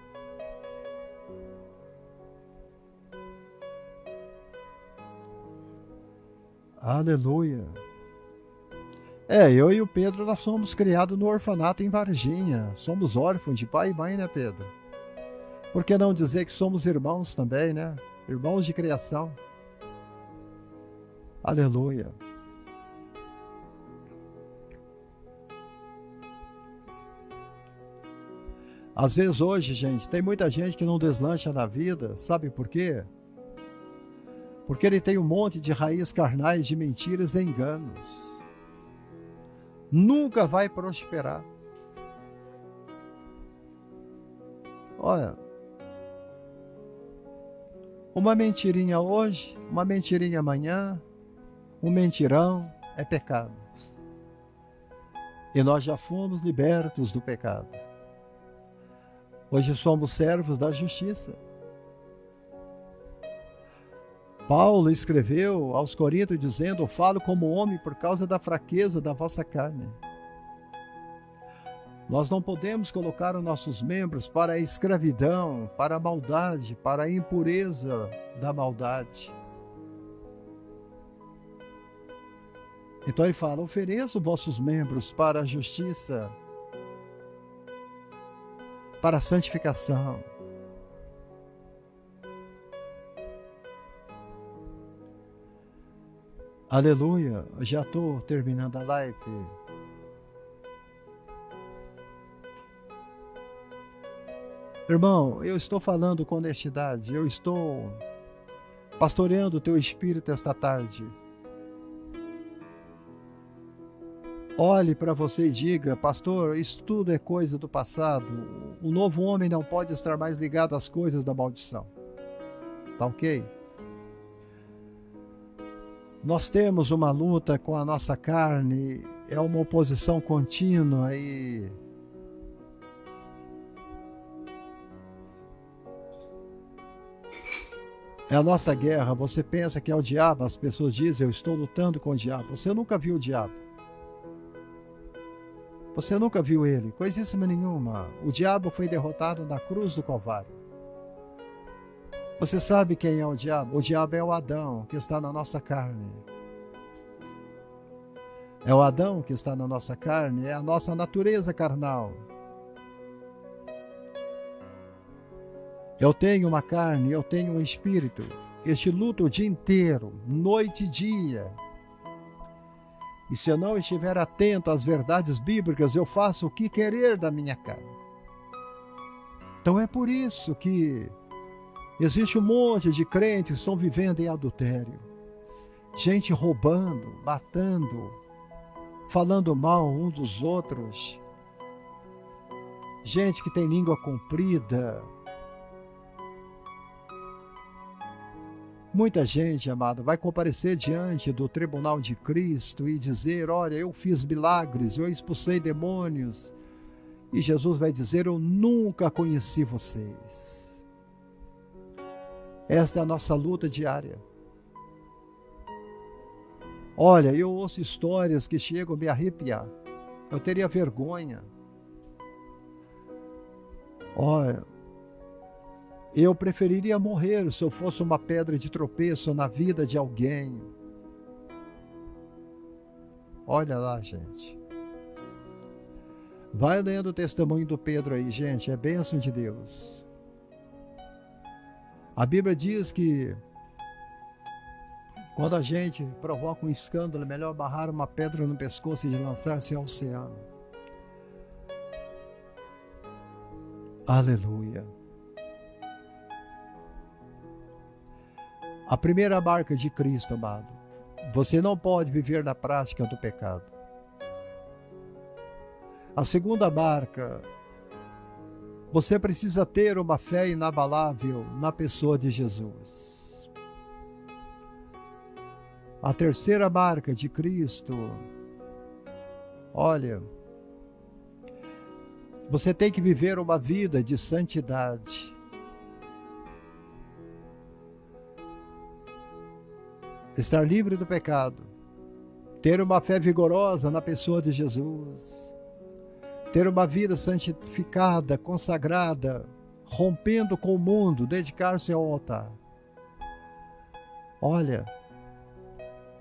Speaker 1: Aleluia. Eu e o Pedro, nós somos criados no orfanato em Varginha. Somos órfãos de pai e mãe, né, Pedro? Por que não dizer que somos irmãos também, né? Irmãos de criação. Aleluia. Às vezes hoje, gente, tem muita gente que não deslancha na vida. Sabe por quê? Porque ele tem um monte de raízes carnais de mentiras e enganos. Nunca vai prosperar. Olha, uma mentirinha hoje, uma mentirinha amanhã, um mentirão é pecado. E nós já fomos libertos do pecado. Hoje somos servos da justiça. Paulo escreveu aos Coríntios dizendo, eu falo como homem por causa da fraqueza da vossa carne. Nós não podemos colocar os nossos membros para a escravidão, para a maldade, para a impureza da maldade. Então ele fala, ofereçam vossos membros para a justiça, para a santificação. Aleluia, já estou terminando a live. Irmão, eu estou falando com honestidade, eu estou pastoreando o teu espírito esta tarde. Olhe para você e diga, pastor, isso tudo é coisa do passado. O novo homem não pode estar mais ligado às coisas da maldição. Tá ok? Nós temos uma luta com a nossa carne, é uma oposição contínua e é a nossa guerra. Você pensa que é o diabo, as pessoas dizem, eu estou lutando com o diabo. Você nunca viu o diabo. Você nunca viu ele, coisíssima nenhuma. O diabo foi derrotado na cruz do Calvário. Você sabe quem é o diabo? O diabo é o Adão que está na nossa carne. É o Adão que está na nossa carne, é a nossa natureza carnal. Eu tenho uma carne, eu tenho um espírito. Este luta o dia inteiro, noite e dia. E se eu não estiver atento às verdades bíblicas, eu faço o que querer da minha carne. Então é por isso que existe um monte de crentes que estão vivendo em adultério. Gente roubando, matando, falando mal uns dos outros. Gente que tem língua comprida. Muita gente, amado, vai comparecer diante do tribunal de Cristo e dizer: olha, eu fiz milagres, eu expulsei demônios. E Jesus vai dizer: eu nunca conheci vocês. Esta é a nossa luta diária. Olha, eu ouço histórias que chegam a me arrepiar. Eu teria vergonha. Olha, eu preferiria morrer se eu fosse uma pedra de tropeço na vida de alguém. Olha lá, gente. Vai lendo o testemunho do Pedro aí, gente. É bênção de Deus. A Bíblia diz que quando a gente provoca um escândalo, é melhor barrar uma pedra no pescoço e lançar-se ao oceano. Aleluia. A primeira marca de Cristo, amado. Você não pode viver na prática do pecado. A segunda marca, você precisa ter uma fé inabalável na pessoa de Jesus. A terceira marca de Cristo, olha, você tem que viver uma vida de santidade. Estar livre do pecado. Ter uma fé vigorosa na pessoa de Jesus. Ter uma vida santificada, consagrada, rompendo com o mundo, dedicar-se ao altar. Olha,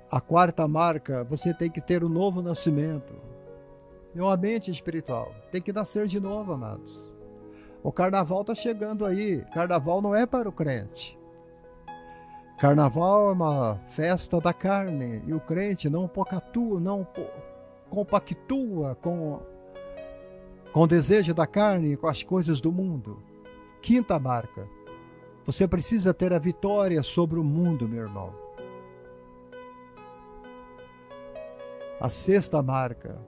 Speaker 1: a quarta marca, você tem que ter um novo nascimento. É uma mente espiritual. Tem que nascer de novo, amados. O carnaval está chegando aí. Carnaval não é para o crente. Carnaval é uma festa da carne. E o crente não compactua com o desejo da carne e com as coisas do mundo. Quinta marca. Você precisa ter a vitória sobre o mundo, meu irmão. A sexta marca.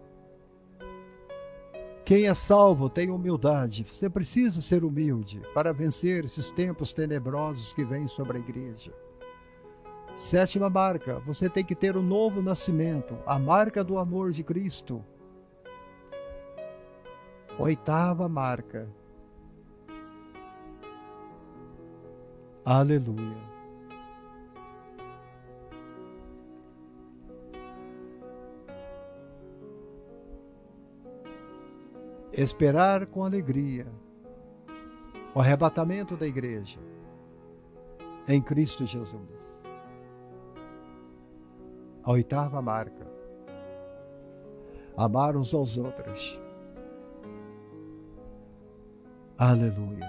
Speaker 1: Quem é salvo tem humildade. Você precisa ser humilde para vencer esses tempos tenebrosos que vêm sobre a igreja. Sétima marca. Você tem que ter um novo nascimento. A marca do amor de Cristo. Oitava marca. Aleluia. Esperar com alegria o arrebatamento da igreja em Cristo Jesus. A oitava marca. Amar uns aos outros. Aleluia.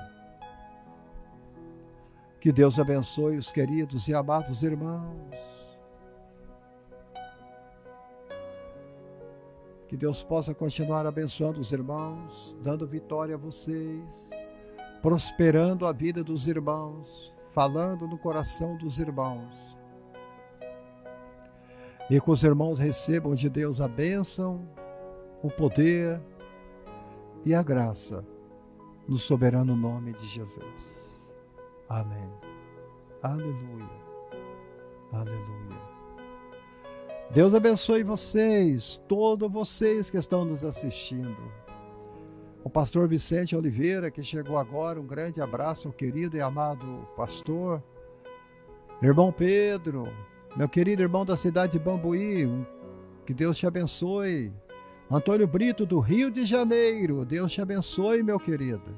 Speaker 1: Que Deus abençoe os queridos e amados irmãos. Que Deus possa continuar abençoando os irmãos, dando vitória a vocês, prosperando a vida dos irmãos, falando no coração dos irmãos. E que os irmãos recebam de Deus a bênção, o poder e a graça, no soberano nome de Jesus. Amém. Aleluia. Aleluia. Deus abençoe vocês, todos vocês que estão nos assistindo. O pastor Vicente Oliveira, que chegou agora, um grande abraço ao querido e amado pastor. Irmão Pedro, meu querido irmão da cidade de Bambuí, que Deus te abençoe. Antônio Brito, do Rio de Janeiro, Deus te abençoe, meu querido.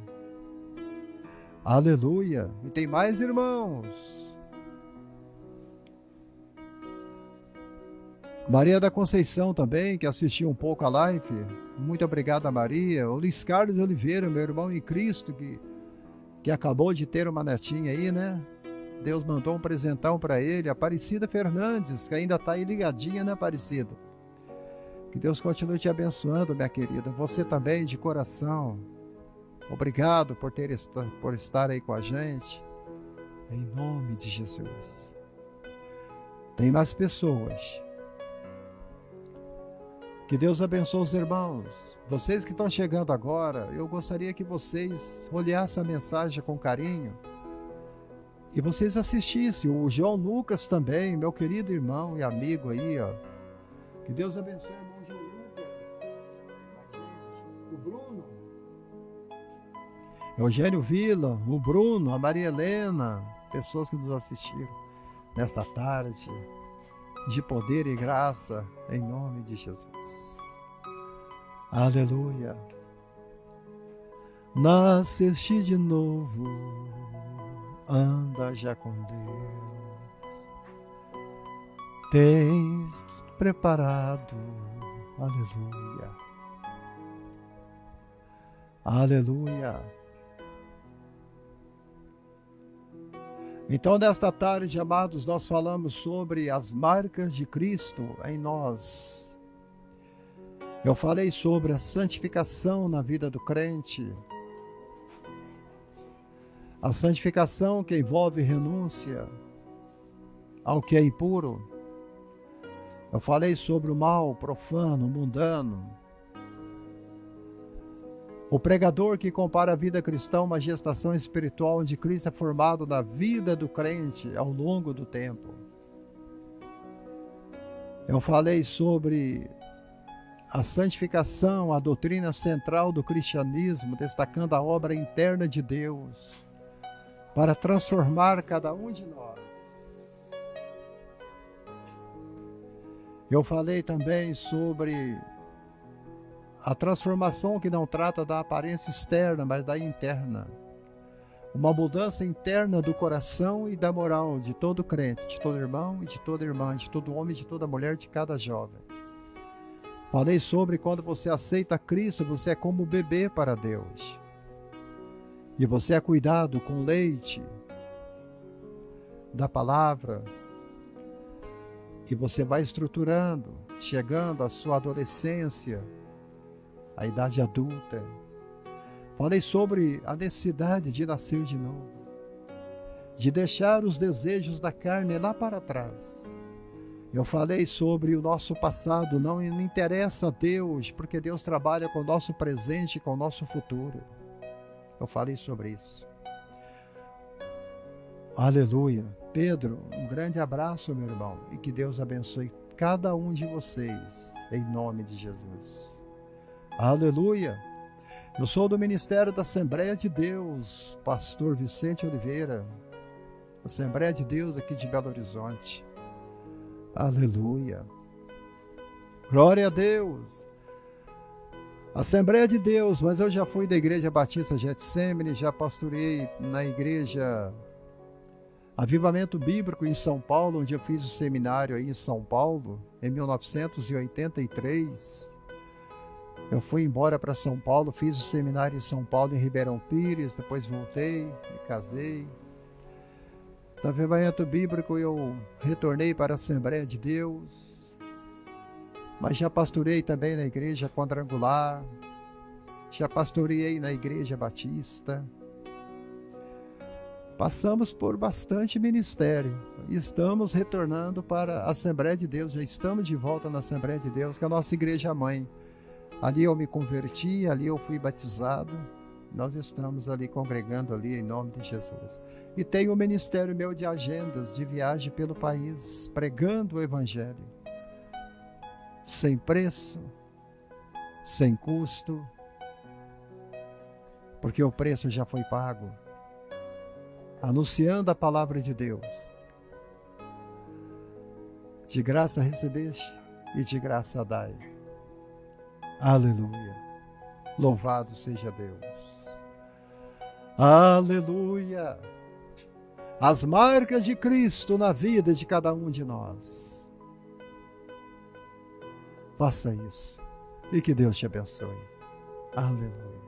Speaker 1: Aleluia. E tem mais irmãos. Maria da Conceição também, que assistiu um pouco a live. Muito obrigado, Maria. O Luiz Carlos Oliveira, meu irmão em Cristo, que acabou de ter uma netinha aí, né? Deus mandou um presentão para ele. Aparecida Fernandes, que ainda está aí ligadinha, né, Aparecida? Que Deus continue te abençoando, minha querida. Você também, de coração. Obrigado por estar aí com a gente. Em nome de Jesus. Tem mais pessoas. Que Deus abençoe os irmãos. Vocês que estão chegando agora, eu gostaria que vocês olhassem a mensagem com carinho e vocês assistissem. O João Lucas também, meu querido irmão e amigo aí, ó. Que Deus abençoe o irmão João Lucas, o Bruno, Eugênio Vila, o Bruno, a Maria Helena, pessoas que nos assistiram nesta tarde de poder e graça, em nome de Jesus. Aleluia. Nasceste de novo, anda já com Deus, tens tudo preparado, aleluia, aleluia. Então, nesta tarde, amados, nós falamos sobre as marcas de Cristo em nós. Eu falei sobre a santificação na vida do crente, a santificação que envolve renúncia ao que é impuro. Eu falei sobre o mal profano, mundano. O pregador que compara a vida cristã a uma gestação espiritual onde Cristo é formado na vida do crente ao longo do tempo. Eu falei sobre a santificação, a doutrina central do cristianismo, destacando a obra interna de Deus para transformar cada um de nós. Eu falei também sobre a transformação que não trata da aparência externa, mas da interna. Uma mudança interna do coração e da moral de todo crente, de todo irmão e de toda irmã, de todo homem e de toda mulher, de cada jovem. Falei sobre quando você aceita Cristo, você é como bebê para Deus. E você é cuidado com leite da palavra. E você vai estruturando, chegando à sua adolescência, a idade adulta. Falei sobre a necessidade de nascer de novo, de deixar os desejos da carne lá para trás. Eu falei sobre o nosso passado, não interessa a Deus, porque Deus trabalha com o nosso presente e com o nosso futuro. Eu falei sobre isso. Aleluia. Pedro, um grande abraço, meu irmão, e que Deus abençoe cada um de vocês, em nome de Jesus. Aleluia! Eu sou do Ministério da Assembleia de Deus, pastor Vicente Oliveira, Assembleia de Deus aqui de Belo Horizonte. Aleluia! Glória a Deus! Assembleia de Deus, mas eu já fui da Igreja Batista Getsemane, já pastorei na Igreja Avivamento Bíblico em São Paulo, onde eu fiz o seminário aí em São Paulo, em 1983. Eu fui embora para São Paulo, fiz o seminário em São Paulo, em Ribeirão Pires, depois voltei, me casei. Do Avivamento Bíblico eu retornei para a Assembleia de Deus, mas já pastorei também na Igreja Quadrangular, já pastoreei na Igreja Batista. Passamos por bastante ministério e estamos retornando para a Assembleia de Deus, já estamos de volta na Assembleia de Deus, que é a nossa igreja mãe. Ali eu me converti, ali eu fui batizado, nós estamos ali congregando ali em nome de Jesus. E tenho o ministério meu de agendas, de viagem pelo país, pregando o Evangelho, sem preço, sem custo, porque o preço já foi pago. Anunciando a palavra de Deus. De graça recebeste e de graça dai. Aleluia. Louvado seja Deus. Aleluia. As marcas de Cristo na vida de cada um de nós. Faça isso e que Deus te abençoe. Aleluia.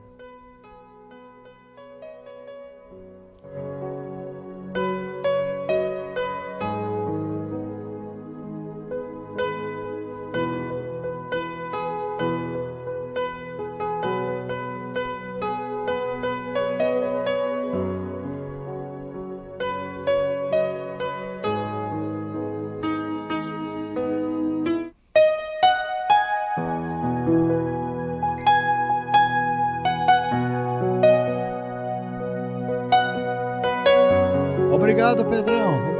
Speaker 1: Obrigado, Pedrão.